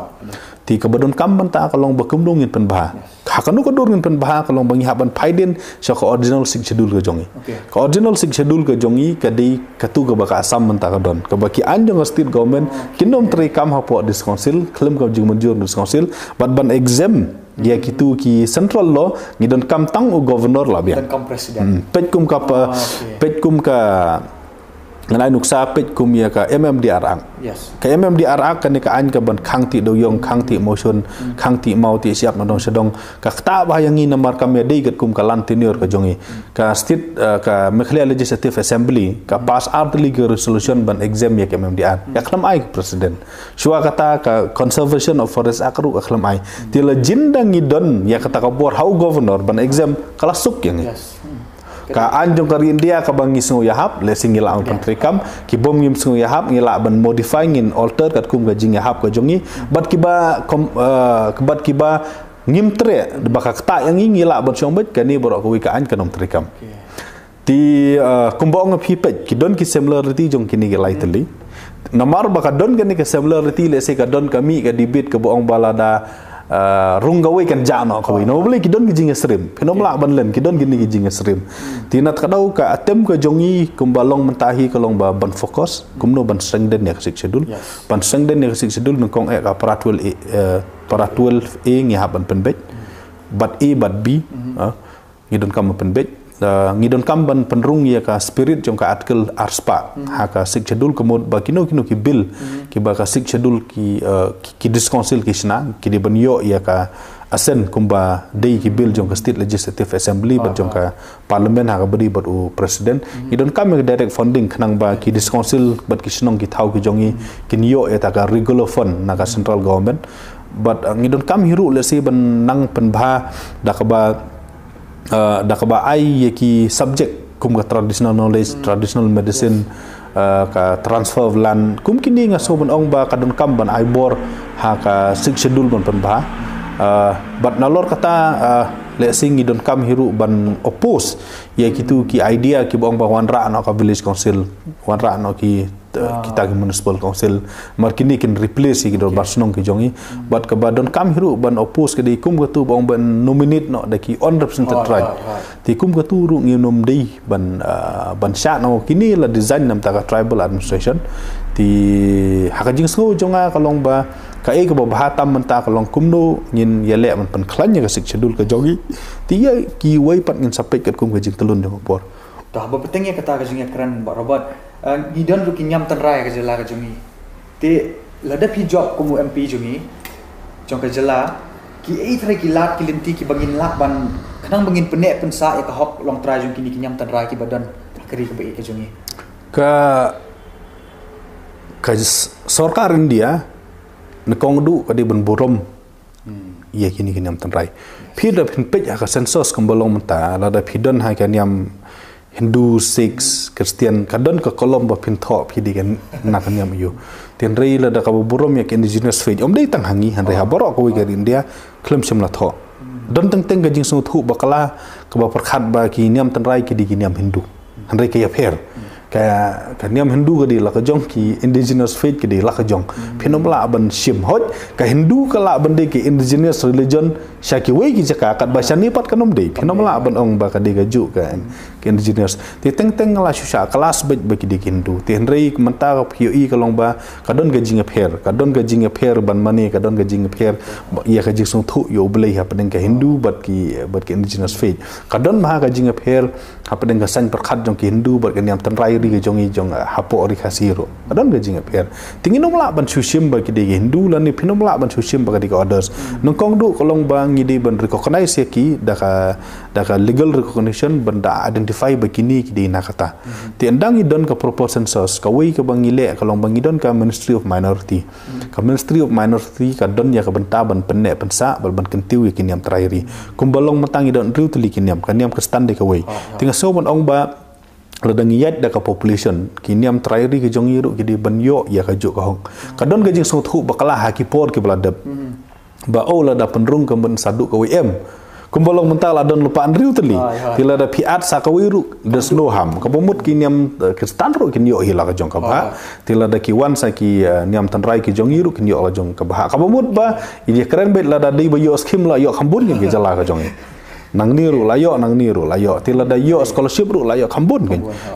ti ka badon kam menta ka long ba kum dong ngin pen ba ha kanu ka dur ngin pen ba ka long bang haban phaiden sa ka original sik schedule ka jongi ka original sik schedule ka jongi ka di ka tu ka ba ka asam menta ka don ka ba ki anjong state government kinom tri kam ha po dis council klem ka jing manjur dis council ban exam dia kitu ki central law ngidon kam tang u governor la bia dan kam presiden pet kum ka ngalai nuksa pet kum ya ka MMDR ang ka MMDR ang kan ka an ka ban khang ti do yong khang ti motion khang ti mau ti siap nodong sedong ka ta ba yang ni namar kam ya dei gat kum ka lan tenure ka jongi ka state ka Meghalaya Legislative Assembly ka pass out legal resolution ban exam ya ka MMDR ya klam ai presiden shua kata ka conservation of forest akru ka klam ai ti la jindang ngidon ya kata ka bor how governor ban exam kala suk yang ka anjong kari India ka bang ngisngo yahap lesing ngila ang pentrikam ki bom ngim sngo yahap ngila ban modify ngin alter kat kum gajing yahap ka jongi bat kiba ngim tre baka kta yang ngila ban chombet kani borok ko ka an kanom trikam ti kumbong phipet ki don ki similarity jong kini ge lightly namar baka don kani ka similarity lese ka don kami ka debate ka boong balada rung gawe kan jano ko no boleh kidon gijing stream penomla banlen kidon gini gijing stream tinat kadau ka atem ka jongi kumbalong mentahi kalong ba ban fokus kumno ban strengthen ya sik schedule ban strengthen ya sik schedule nongkong ka paratwel e ngi haban penbet bat e bat b ngidon kam penbet ngidon kam ban penrung ya ka spirit jong ka artikel arspa ha ka sik schedule komod ba kino ki bill ki ba ka sik schedule ki disconsil ki sna ki di ban yo ya ka asen kumba dei ki bill jong ka state legislative assembly ba jong ka parliament ha ka bari bat u president ngidon kam direct funding khnang ba ki disconsil bat ki snong ki thau ki jongi ki yo eta ka regular fund na ka central government but ngidon kam hiru le si ban nang penbha dakaba ai ki subject kum ka traditional knowledge traditional medicine ka transfer of land kum kini nga so ban ong ba kadon kam ban ai bor ha ka sik schedule ban penbha but nalor kata le sing idon kam hiru ban oppose ya kitu ki idea ki bong ba wanra no ka village council wanra no ki kita ki municipal council markini kin replace ki do barsnong ki jongi but ka badon kam hiru ban oppose ke di kum ka tu bong ban nominate no da ki unrepresented tribe ti kum ka tu ru ngi nom dei ban sha no kini la design nam ta ka tribal administration ti hakajing sngo jonga kalong ba ka e ka bahatam menta kalong kumno ngin yele man pan klanya ka sik schedule ka jogi ti ya ki wai pat ngin sapek kat kum ka jing telun de por dah ba petengnya kata ka jing keren ba robot ni don ru kinyam tan rai ka jela ka jongi ti lada pi job kumu MP jongi jong ka jela ki e thrai ki lat ki linti ki bangin lak ban kanang bangin penek pensa ya ka hok long trai jong kini kinyam tan rai ki badan keri ka ba ka jongi ka sarkar India nekong du ka di ban burom iya kini kinyam tan rai phi da phin pej ka census kambalong menta la da phidon ha ka nyam Hindu, Sikhs, Kristian, kadon ka kolom ba pintho pidi kan na kan yam yu. Tin rei la da ka burom yak indigenous faith. Om dei tang hangi han rei ha borok ko wi India klem sim la tho. Don teng teng ka jing su thu bakala ka ba perkhat ba ki niam tan rai ki di ki niam Hindu. Han rei ka ya pher. Ka niam Hindu ka di la ka jong ki indigenous faith ki di la ka jong. Phinom la ban sim hot ka Hindu ka la ban de ki indigenous religion sya ki wei ki jaka kat ba sya ni pat kanom dei. Phinom la ban ong ba ka di ka ju ka ke engineers ti teng la susah kelas bagi di Hindu ti henrei mentah PUI kalong ba kadon gajing apher ban mani kadon gajing apher ia ka jing sung thu yo belai ha padeng ke Hindu bat ki indigenous faith kadon ma gajing apher ha padeng ka san perkhat jong ki Hindu bat ke niam tan rai ri ke jong hapo ri khasiro kadon gajing apher tingin la ban susim bagi di Hindu lan ni pinom la ban susim bagi di others nongkong du kalong ba ngidi ban recognize ki daka legal recognition benda identify begini di nakata ti andang idon ka proportion sos ka wei ka bangile kalong bangidon ka Ministry of Minority ka Ministry of Minority ka don ya ka benta ban penne pensa bal ban kentiu ya kiniam trairi kumbalong matang idon riu tuli kiniam kaniam ka stand ka wei tinga so ban ong ba ladang yat da ka population kiniam trairi ke jong iru ki di banyo ya ka jo ka hong kadon ka jing so thu bakala ha ki por ki bladap ba o la da penrung ka ban sadu ka WM kumbolong mental adon lupa andriu teli tila da piat sakawiru des no ham kapomut ki niam kristan ro ki nyo hila ka jong ka ba tila da ki wan sa ki niam tanrai ki jong iru ki nyo la jong ka ba kapomut ba idi keren bet la da dei ba yo skim la yo khambun ki jala ka jong nang niru layo tila da yo scholarship ru layo khambun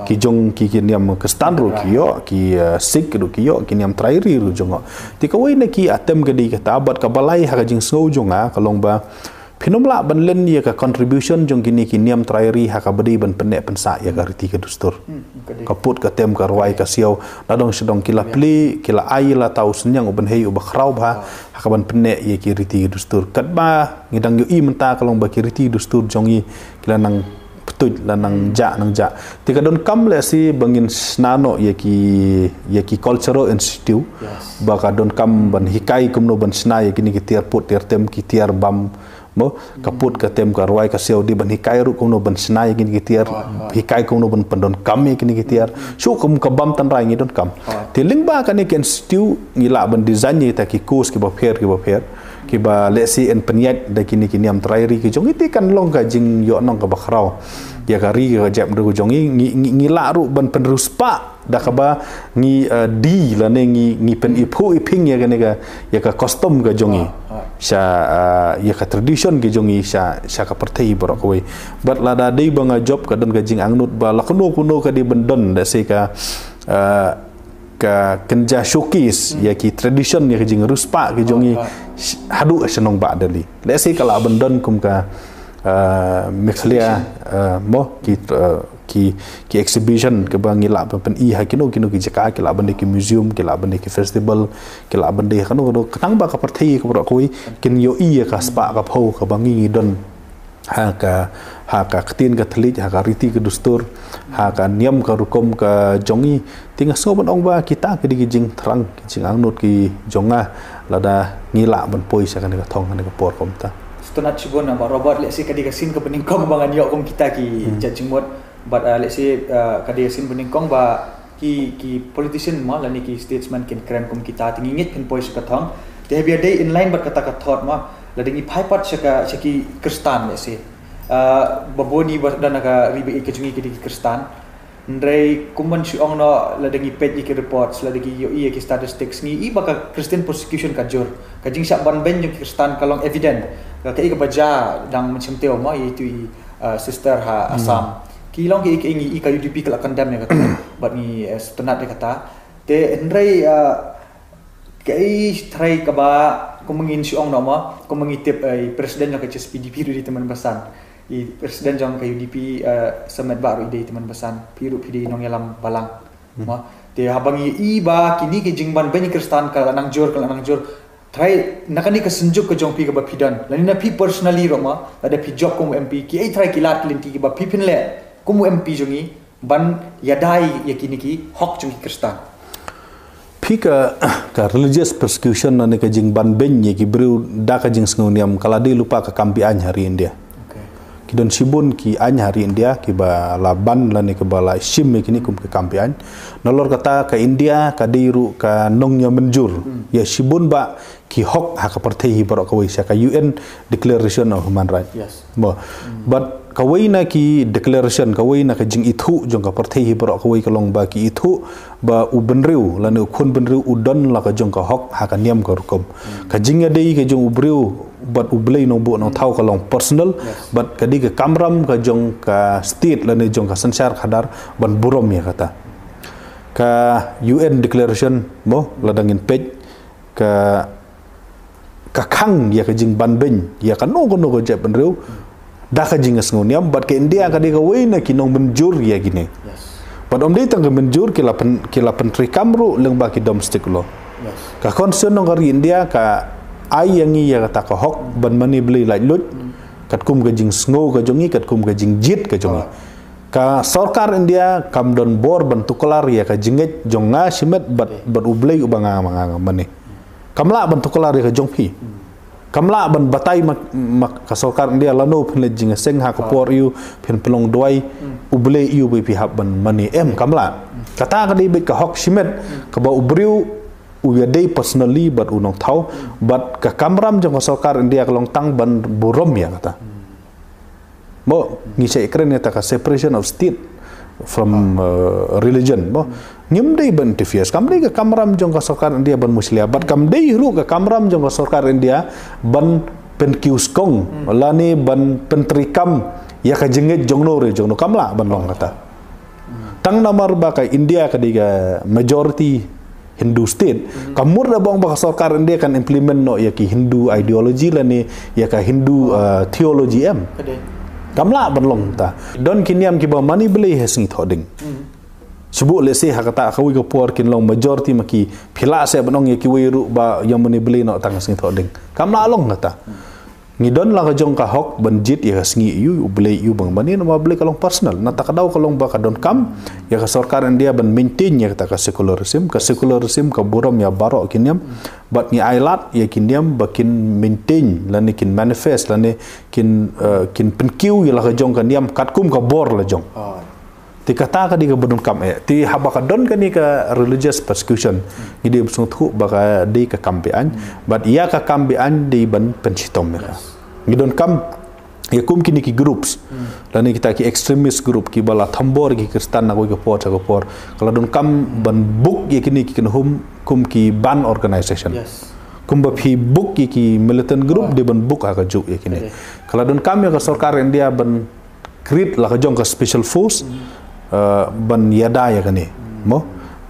ki jong ki niam kristan ro ki yo ki sik ru ki yo ki niam trairi ru jong ti ka wei na ki atem ga di ka tabat ka balai ha ka jing sngau jong a kalong ba Pinomla ban len ya ka contribution jong kini kiniam trairi ha ka bedi ban penek pensa ya ka riti ka dustur kaput ka tem ka ruai ka siau ladong sedong kila pli kila ai la tau senyang uben hei uba khrau ba ha ka ban penek ya ki riti ka dustur kat ba ngidang yo i menta kalong ba ki riti dustur jong i kila nang betul la nang ja tika don kam le si bangin snano ya ki cultural institute ba ka don kam ban hikai kumno ban sna ya kini ki tiar put tiar tem ki tiar bam mo kaput ka tem ka ruai ka seo di ban hikai ru kuno ban snai gini kitiar hikai kuno ban pandon kam gini kitiar so kum ka bam tan rai ngi don kam ti ling ba ka ni ken stew ngila ban design ni ta ki kos ki ba pher ki ba lesi en penyat da kini am trairi ki jong iti kan long ka jing yo nong ka bakrau ya ka ri ka jam ru jong ngila ru ban penrus pa da ka ba ngi di la ne ngi pen ipu iping ya ka custom ka jongi sha ya ka tradition ki jongi sha ka perthei borok we bat la da dei banga job ka don ka jing angnut ba la kuno ka di bendon da se ka kenja showcase ya ki tradition ya jing ruspa ki jongi hadu senong ba dali le se kala bendon kum ka mexlia mo ki exhibition ke bang ila pen i ha kino ki jaka ki la bande ki museum ki la bande ki festival ki la bande kanu katang ba ka parti ko ro koi kin yo i ka spa ka pho ka bangi don ha ka tin ka thlit ha ka riti ke dustur ha ka niam ka rukom ka jongi tinga so ban ong ba kita ke di jing thrang ki jing angnut ki jonga lada ngila ban poi sa kan ka thong kan ka por kom ta stunat chibon ba robot le si ka di ka sin ka bening kom bangan yo kom kita ki judging mode but let's say kadai sin beningkong ba ki politician ma lani ki statesman kin kram kum kita tingingit pin pois ka thang they have a day in line but kata ka thought ma lading i phaipat chaki kristan let's say baboni dan ka ribe ke jungi ki kristan ndrei kuman si ong no lading i pet ki reports lading yo i ki statistics ni i baka christian persecution ka jor ka jing syak ban ben yung kristan kalong evident ka ka baja dang macam teo ma itu sister ha asam kilong ki ingi ka UDP kala kandam ya kata bat ni setenat dia kata te ndrai kai try ka ba kumengin si ong nama kumengitip presiden yang ke PDP di teman besan i presiden jang ka UDP semet baru ide teman besan piru pidi nong yalam balang ma te habangi i ba kini ke jingban banyi kristan kala nang jor try nakani ka senjuk ke jong pi ka ba pidan lani na pi personally roma ada pi job kum MP ki ai try kilat linti ki ba pi pin le kumu MP jongi ban yadai yakini ki hok jongi kristan pika ka religious persecution na ka jing ban ben ye ki bru da ka jing ngoniam kala di lupa ka kampi an hari India ki don sibun ki an hari India ki ba la ban la ni ka bala sim ye kini kum ka kampi an nolor kata ka India ka diru ka nongnya menjur ya sibun ba ki hok ha ka partai barok ka wisa ka UN Declaration of Human Rights but kawai na ki declaration kawai na ka jing ithu jong ka partai hi barok kawai kalong ba ki ithu ba u benriu lan u khun benriu u don la ka jong ka hok ha ka niam ka rukom ka jing ya dei ka jong u briu but ublei no bu no thau kalong personal but kadi ke kamram ka jong ka state lane jong ka sansar khadar ban burom ya kata ka UN declaration mo ladangin page ka khang ya ka jing ban ben ya ka no ko jep ben reu da ka jing asngo niam but ke India kadi ka weina kinong menjur ya gini but om dei tang menjur kila pentri kamru leng ba ki domestic lo ka concern nong kari India ka ai yang iya kata ka hok ban mani beli lai lut kat kum ka jing sngo ka jongi kat kum ka jing jit ka jongi ka sarkar India kam don bor ban tukular ya ka jinget jonga simet bat ublei ubanga manga mani kamla ban tukular ya ka jongpi kamla ban batai mak ka sarkar India lano phen le jing seng ha ka por yu phen pelong doi ublei yu bi pihak ban mani kamla kata ka di ka hok simet ka ba ubriu uya day personally but unong thau but ka kamram jong sarkar India kalong tang ban burom ya kata mo ngi se kren ta ka separation of state from religion mo ngim day ban interferes kam day ka kamram jong sarkar India ban muslia but kam day ru ka kamram jong sarkar India ban pen kius kong lani ban pentrikam ya ka jenget jongno kamla ban long kata tang namar ba ka India ka diga majority Hindu state kamur da bang baka sarkar India kan implement no ya ki Hindu ideology la ni ya ka Hindu theology kamla banlong ta don kiniam ki ba mani beli hesing thoding sebut le se hakata kawi ko por kin long majority maki phila se banong ya ki wiru ba yang mani beli no tang sing thoding kamla long ta ngidon la ka jong ka hok banjit ya sngi yu ublei yu bang mani no beli kalong personal na takadaw kalong ba ka don kam ya ka sarkar India ban maintain ya ka secularism ka buram ya baro kiniam but ni ailat ya kiniam bakin maintain lani kin manifest lani kin penkiu ya la ka jong ka niam katkum ka bor la jong ti kata ka di ka badon kam ti habaka don ka ni ka religious persecution ngidi sung thu baka di ka kampian but ya ka kampian di ban pensitom ya ngidon kam ya kum kini ki groups lani kita ki extremist group ki bala thambor ki kristan na ko por kalau don kam ban book ya kini ki kum ki ban organization kum ba phi book ki militant group de ban book ha ka juk ya kini kalau don kam ya ka sarkar India ban create la ka jong ka special force ban yada ya kani mo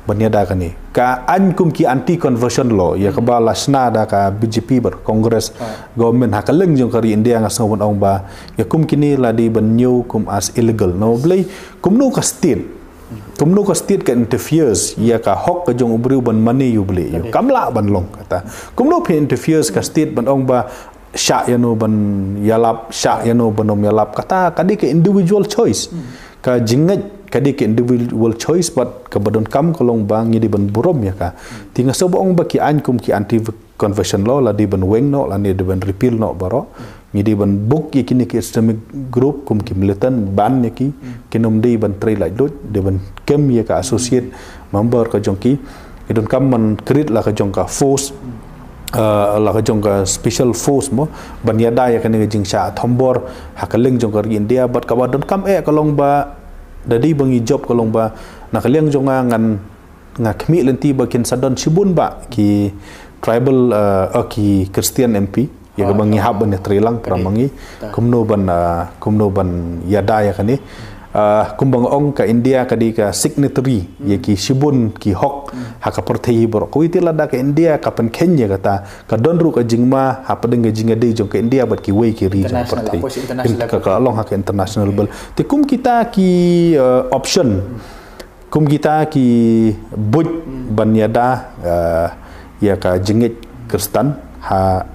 ban yada kani ka an kum ki anti conversion law ya ka ba lasna da ka BJP ber congress government ha ka leng jong kari India nga song ong ba ya kum kini la di ban new kum as illegal no blai kum no ka state ka interferes ya ka hok ka jong ubri ban money you blai you kamla ban long kata kum no pe interferes ka state ban ong ba sya ya no ban yalap sya ya no banom yalap kata kadi ke individual choice ka jingat kadi ke individual choice but ka badon kam kolong bang di ban burom ya ka tinga sobong ba ki an kum ki anti conversion law la di ban weng no la ni di ban repeal no baro di ban book ki kini ki extremic group kum ki militant ban ni ki kinom di ban trai lai lut di ban kem ya ka associate member ka jongki idon kam man create la ka jong ka force la ka jong ka special force mo ban ya da ya ka ni jing sha thombor hakaleng jong ka India but ka badon kam kolong ba dadi bangi job kolong ba nakaliang jonga nga khmi lenti ba kin sadon sibun ba ki tribal ki Christian MP ya ka bangi hab ban trilang pramangi kumno ban yada ya kani kumbang ong ka India kadi ka signatory ya ki sibun ki hok haka perthei bor ko itila da ka India ka pen Kenya kata ka donru ka jingma ha padeng ga jinga de jong ka India bat ki wei ki ri perthei ka long hak international bel te kum kita ki option kum kita ki buj banyada ya ka jingit Kristen ha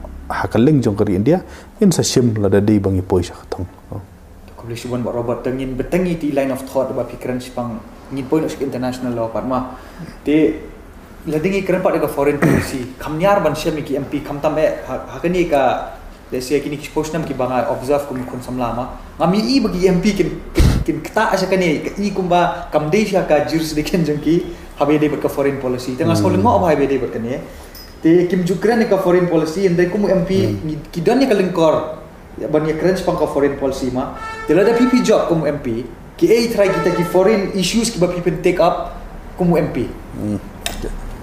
kaleng jong ka India in sa sim la da de bangi poisa thong Publishuan buat Robert tengin betengi di line of thought ba pikiran sipang ngin point of international law patma te ladingi keren pada ka foreign policy kamnyar ban syami ki MP kamtam hakani ka desi kini posnam ki banga observe kum kun samlama ngami i bagi MP kin kata asa kani i kumba kamdesha ka jurisdiction jengki habede ba ka foreign policy tengah solen mo ba habede ba kani te kim jukran ka foreign policy endai kum MP kidan ni ka lingkor ban ya keren sipang ka foreign policy ma tela da PP job como MP ki try kita ki foreign issues ki ba people take up como MP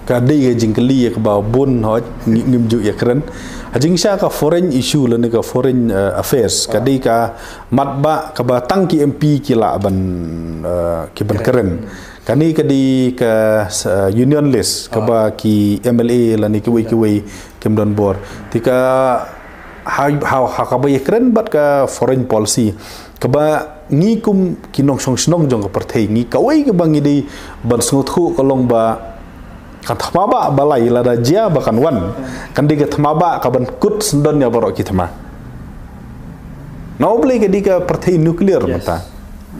kadai ke jingkeli ke ba bun hoj ngimju ya keren ajing sha ka foreign issue le ka foreign affairs kadai ka matba ka ba tang ki MP ki la ban ki ban keren kani kadi ka union list ka ba ki MLA la ni ki wei kemdon bor tika ha ka ba ya keren bat ka foreign policy ka ba ngi kum kinong song jong ka partai ngi ka wei ka bangi di ban sungut khu kalong ba kan thamaba balai lada jia bakan wan kan diga thamaba ka ban kut sendon ya barok kitama no beli ke diga partai nuklear mata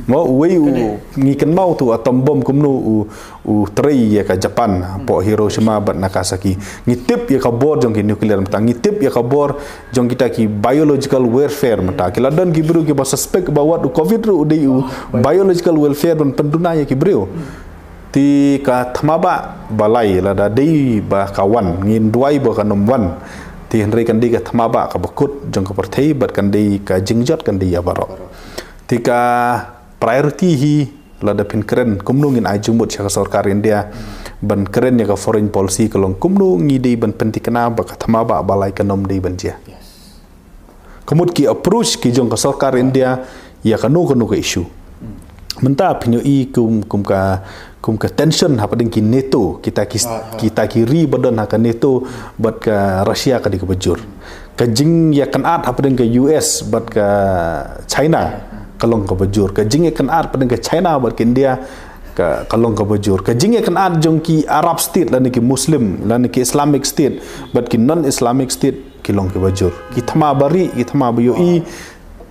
mau wei ngi kan mau tu atom bom kumnu trei ya ka Japan po Hiroshima bat Nagasaki ngitip ya ka bor jong ki nuklear mata ngitip ya ka bor jong kita ki biological warfare mata kila don ki bru ki ba suspect bahwa covid ru di biological warfare don penduna ya ki bru ti ka thamaba balai lada dei ba kawan ngin duai ba kanom wan ti henry kan di ka thamaba ka bakut jong ka partai bat kan dei ka jingjot kan dei ya barok ti ka priority hi lada pin keren kumnu ngin ajumut cha sarkar India ban keren ya ka foreign policy kalong kumnu ngi dei ban pentikna ba ka thamaba balai kanom dei ban jia kumut ki approach ki jong ka sarkar India ya kanu ka issue menta pinyo I kum ka tension apa dengan NATO kita kiri badan hak NATO buat ke Rusia ke dikebujur kajing ya kan art apa dengan ke US buat ke China kalong kebujur kajing ya kan art pada ke China buat ke India ke kalong kebujur kajing ya kan art jong ki Arab state lan ki Muslim lan ki Islamic state buat ki non Islamic state kilong kebujur kita ma bari kita ma BUI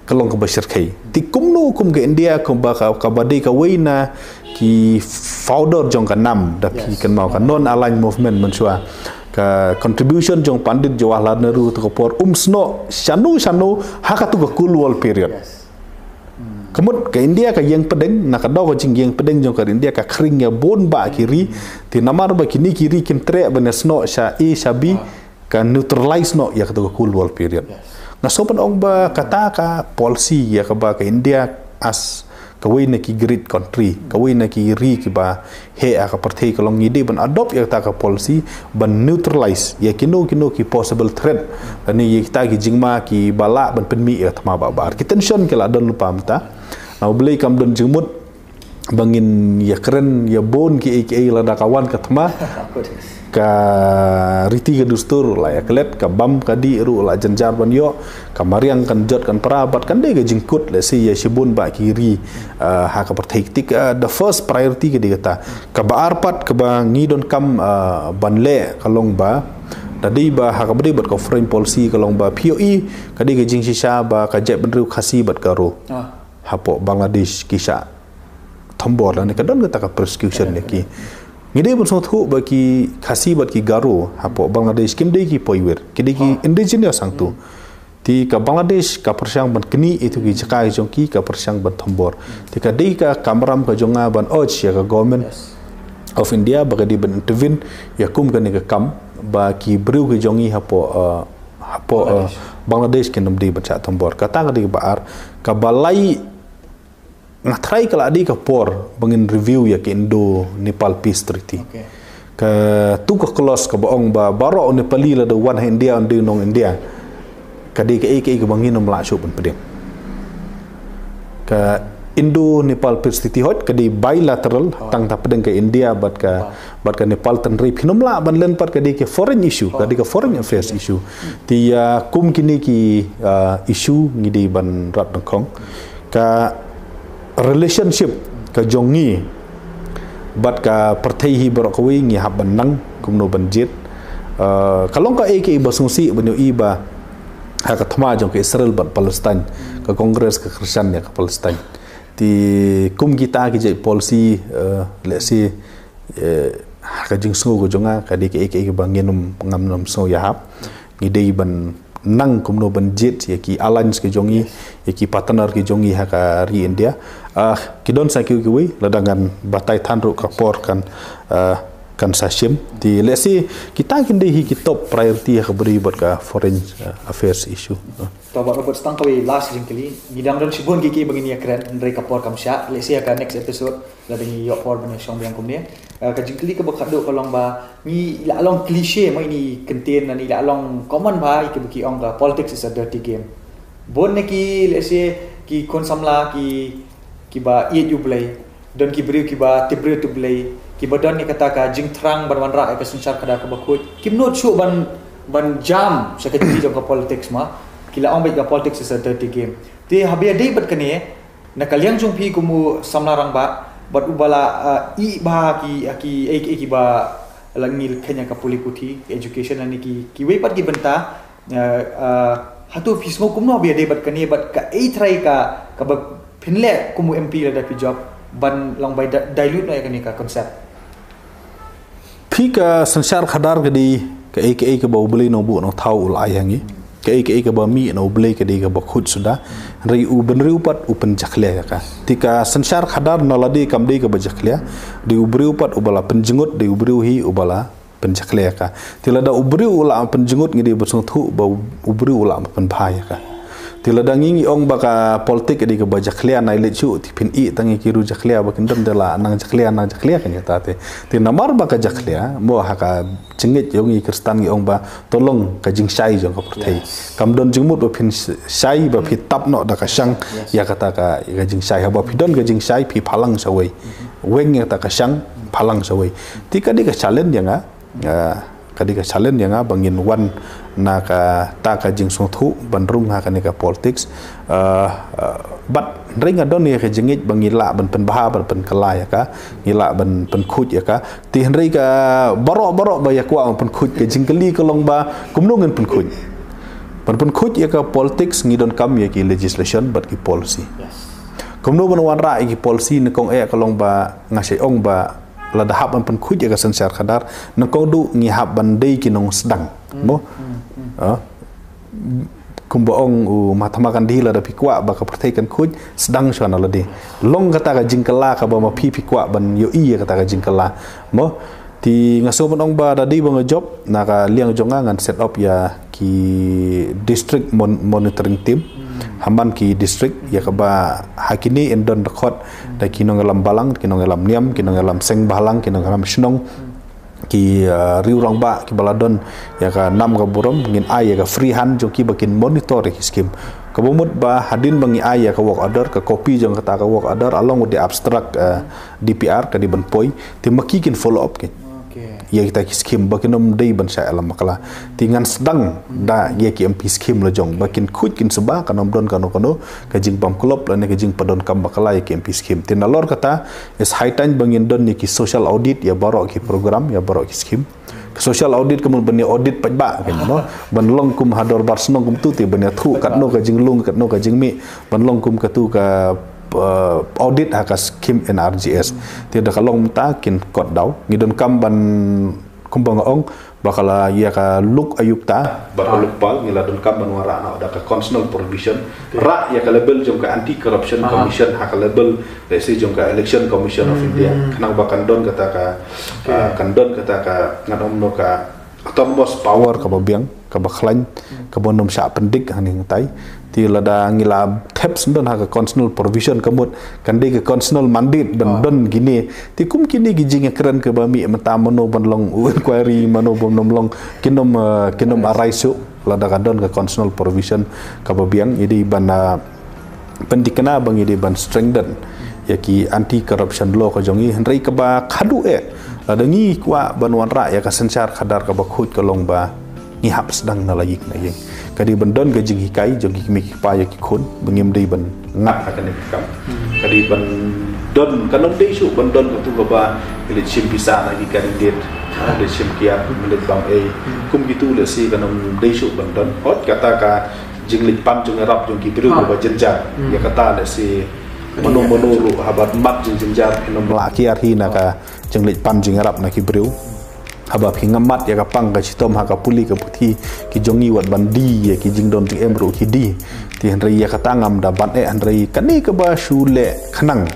kalong kebashir kai tikum no kum ke India kum ba ka badai ka weina ki founder jong ka nam da ki kan mau ka non aligned movement mensua ka contribution jong pandit Jawaharlal Nehru to por sno shanu hakatu ka cool wall period kemut ke India ka yang pedeng nak do ko jing yang pedeng jong ka India ka kring ya bon ba kiri ti namar ba kini kiri kim tre benesno sha shabi ka neutralize no ya ka cool wall period na sopan ong ba kata ka policy ya ka ba ka India as kawai na ki great country kawai na ki ri ki ba he ka partai kalong ngide ban adopt ya ta ka policy ban neutralize ya kino ki possible threat ani ya kita ki jingma ki bala ban penmi ya thama ba bar ki tension ke la don lupa mata na beli kam don jingmut bangin ya keren ya bon ki la da kawan ka thama ka riti ke dustur la ya klet ka bam ka di ru la janjar ban yo ka mariang kan jot kan perabat kan de ga jingkut le si ya shibun ba kiri ha ka pertik the first priority ke digata ka ba arpat ka ba ngidon kam banle kalong ba tadi ba ha ka bade bat ka foreign policy kalong ba POE ka de ga jing shisha ba ka jet benru khasi bat ka ro hapo Bangladesh kisha thambor la ne ka don ka ta ka persecution ne ki ngide pun sothu bagi khasi bat ki garo hapo Bangladesh kim dei ki poiwer kide ki indigenous sang tu ti ka Bangladesh ka persyang ban keni itu ki jakai jong ki ka persyang ban thambor ti ka dei ka kamram ka jonga ban och ya ka government of India bagi di ban intervene ya kum ka ni ka kam ba ki bru ki jongi hapo Bangladesh kinam dei ban cha thambor kata ka di baar ka balai ngatrai kala adi ka por bangin review ya ke Indo Nepal peace treaty ka tu ka close ka baong ba baro Nepali la the one India and nong India ka di ka ka bangin nom la shu pun pedeng ka Indo Nepal peace treaty hot ka di bilateral tang ta pedeng ka India bat ka Nepal tan ri phinom la ban len pat ka di ke foreign issue ka di ka foreign affairs issue ti kum kini ki issue ngidi ban rat nongkong ka relationship ka jongi bat ka partai hi barokwi ngi haban nang kumno banjit kalong ka ek basungsi banyo iba ha ka thama jong ka Israel bat Palestine ka Congress ka Christian ya ka Palestine ti kum kita ki je policy let's say ka jing sngo go jonga ka di ka ek banginum ngamnom so ya hap ngi dei ban nang kumno banjit ya ki alliance ke jongi ya ki partner ke jongi ha ka ri India kidon sa ki wi ladangan batai thanru ka por kan kan sashim di lesi kita kinde hi ki top priority ka beri buat ka foreign affairs issue to ba robot stang kawi last jingkali ngidang don sibon ki begini ya keren ndai kapor kam sya lesi akan next episode la dengi yok por bane song biang kumne ka jingkali ka bakado kolong ba ni la long cliche mai ni contain ni la long common ba ki beki ong ka politics is a dirty game bon ne ki lesi ki kon samla ki ba iet you play don ki beri ki ba tibre to play ki badan ni kata ka jing terang ban ra ka suncar kada ka bakut kim no chu ban jam sekali jong ka politics ma kila ong baik ka politics is a dirty game ti habia dei bat kane na kaliang jong pi kumu samlarang ba bat ubala i ba ki ba langil kenya ka polikuti education ani ki wei pat ki benta hatu fismo kumno habia dei bat kane bat ka try ka ba pinle kumu MP la da pi job ban long by dilute na kani ka concept Pika sansar khadar kadi ke bau beli no bu no thau ul ayangi ke ba mi no beli kadi ka bakhut sudah ri u ben ri upat upen jakle ka tika sansar khadar no ladi kam di ka bajakle di ubri upat ubala penjengut di ubri hi ubala penjakle ka tila da ubri ula penjengut ngidi besung thu ba ubri ula pen phaya ka tila dangi ong baka politik di ke bajakle nai lechu tipin I tangi kiru jakle bakin dam dela nang jakle kan kata te ti namar baka jakle mo haka cengit yongi kristan gi ong ba tolong ka jing sai jong ka perthai kam don jingmut ba phin sai ba phi tap no da ka sang ya kata ka jing sai ba phi don ka jing sai phi phalang sawai weng ya ta ka sang phalang sawai ti ka di ka challenge yang kadi ka challenge yang bangin wan na ka ta ka jing song thu bandrung ha ka politics but ring adon ya ka jingit bangila ban pen baha ban pen kala ya ka ngila ban pen khut ya ka ti henri ka borok ba ya kwa pen khut ka jingkali ka long ba kumnungen pen khut ban pen khut ya ka politics ngidon kam ya ki legislation but ki policy kumno ban wan ra ki policy ne kong ka long ba ngasai ong ba la dahap ban pen khut ya ka sansar khadar ne kong du ngi hab ban dei ki nong sedang mo kumbaong matamakan dihila da pikwa baka pertaikan kuj sedang suana ladi long kata ka jingkala ka ba ma pikwa ban yo iya kata ka jingkala mo ti ngaso ong ba da di bang job na ka liang jonga ngan set up ya ki district monitoring team hamban ki district ya ka ba hakini endon record da kinong alam balang kinong alam niam kinong alam seng balang kinong alam snong ki riu rong ba ki baladon ya ka nam ka burom ngin ai ya ka free hand jo ki bakin monitor ki scheme ka bomut ba hadin bangi ai ya ka work order ka copy jong kata ka work order along with the abstract DPR ka di ban poi ti maki kin follow up kin ya kita ki scheme bakin nom dei ban sa alam makala tingan sedang da ya ki MP scheme lo jong bakin khut kin seba ka nom don ka no ka jing pam klop la ne ka jing padon kam bakala ya ki MP scheme tin alor kata is high time bangin don ni ki social audit ya baro ki program ya baro ki scheme social audit kemun bani audit pajba kan no ban long kum hador bar snong kum tu ti bani thu kat no ka jing lung kat no ka jing mi ban long kum ka tu ka audit haka scheme NRGS tiada kalong ta kin kot daw ngidon kam ban kumbang ong bakala ya ka look ayuk ta bakal lupal ngila don kam ban wara na da ka constitutional provision ra ya ka label jong ka anti corruption commission haka label resi jong ka election commission of India kanang bakan don kata ka kandon kata ka ngadom no ka autonomous power ka babiang ka baklan ka bonom sya pendik haning tai ti lada ngila taps don ha ka constitutional provision kamut kande ka constitutional mandate ban don gini ti kum kini gijing keren ke bami mata mano ban long inquiry mano bom nom long kinom araisu lada ka don ka constitutional provision ka babiang jadi ban pendikana bang jadi ban strengthen yaki anti corruption law ka jongi henry ka ba khadu lada ngi kwa banwan ra ya ka sensar khadar ka ba khut ka long ba ni hap sedang na lagi na yeng kadi bandon ga jing hikai jong ki mik pa ya ki khon bangim dei ban ngat akan kam kadi bandon kanon dei su bandon ka tu ba ile chim bisa na ki kandidat ada chim kia milet bang kum gitu le si kanon dei su bandon hot kata ka jing lit pam jong rap jong ki biru ba jenjar ya kata le si mono lu habat mat jing jenjar nom la ki arhi na ka jing lit pam jing rap na ki biru habab ki ngamat ya ka pang ka chitom ha ka puli ka puthi ki jongi wat bandi ya ki jingdon ti emro ki di ti henry ya ka tangam da ban henry kani ka ba shule khanang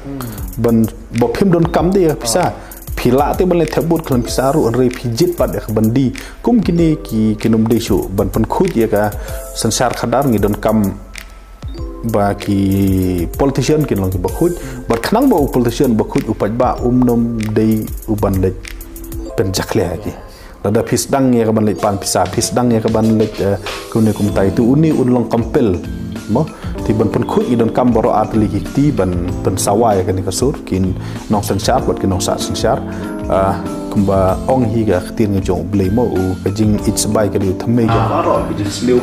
ban bo phim don kam de ya pisa pila te ban le thabut khlan pisaru an re phijit pat ya bandi kum kini ki kinum de shu ban pan khut ya ka sansar khadar ngi don kam ba ki politician kin long ki bakhut bat khnang ba politician bakhut upaj ba nom dei uban le pen jakle ki lada phis dang ya ka ban le pan pisa phis dang ya ka ban le kune kum tai tu uni un long kampel mo ti ban pan khut i don kam baro atli ki ti ban pen sawai ka ni kasur kin nong sansar bat kin nong sa sansar kumba ong hi ga khtin ngi jong ble mo u ka jing it's by ka di thame ja ro bi jing sliu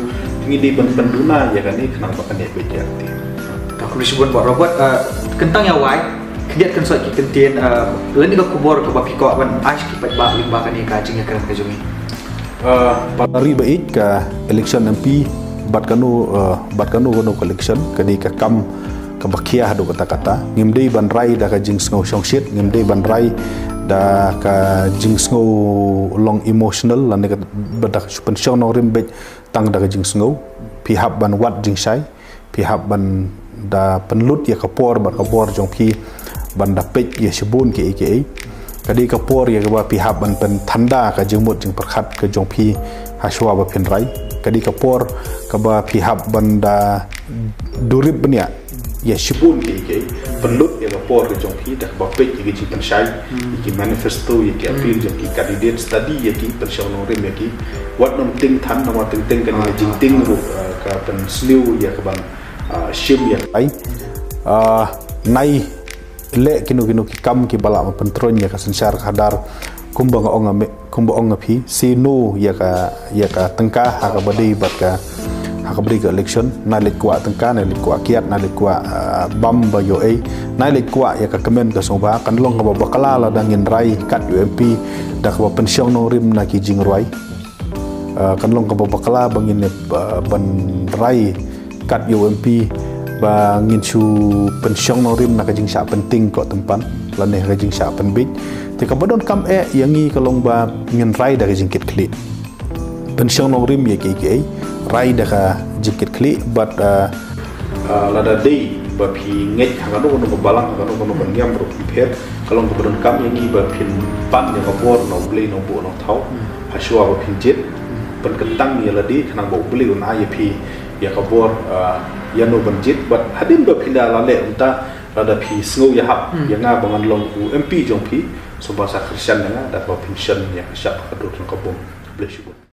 ngi di ban duna ya kan ni khnang ba kan be ja ti tak ku disebut buat robot kentang ya wai kediat kan so ki kentien leni ka kubor ka bapi ko ban ais ki pat ba limba kan ni ka jing ya kan ka jongi pari ba ik ka election MP bat kanu kono collection kani ka kam ka bakia do kata ngimdei ban rai da ka jing sngau song shit ngimdei ban rai da ka jing sngau long emotional lan ka badak supen shong no rim bet tang da ka jing sngau pi hab ban wat jing sai pi hab ban da penlut ya ka por ban ka bor jong pi ban da pet ya shibun ke kadi ka por ya ka ba pi hab ban pen thanda ka jing mot jing perkhat ka jong pi haswa ba pen rai kadi ka por ka ba pi hab ban da durib benya ya shibun ke penlut ya ka por ka jong pi da ba pet ya ki pen sai ki manifesto ya ki appeal jong ki candidate study ya ki pen shong no rim ya ki wat nom ting than na ting ting kan jing ting ru ka pen sliu ya ka ban shim ya ai nai le kinu ki kam ki bala ma pentron ya ka sansar khadar kumba onga phi sino ya ka tangka ha ka badi bat ka ha ka badi ka election na le kwa tangka na le kwa kiat na le kwa bam ba yo ai na le kwa ya ka kemen ka soba kan long ka bakala la dangin rai kat UMP da ka pension no rim na ki jing roi kan long ka bakala bangin ban rai kat UMP ba ngin chu pension no rim na ka jing sha penting ko tempan lan ne ka jing sha pen big te ka bodon kam yangi ka long ba ngin rai da ka jing kit kli pension no rim ye ke rai da ka jing kit kli but la da dei ba phi nget ka no no balang ka no ban yam ro pher ka long ka bodon kam yangi ba phin pan ya ka bor no ble no bo no thau haswa ba phin jet pen kentang ya la di khana bo ble un ai phi ya ka bor yano banjit but hadin ba phinda la le unta rada phi sngo ya hap ya nga bangan long MP jong phi so ba sa christian nga da ba pension ya sha ka do ka bom bless you.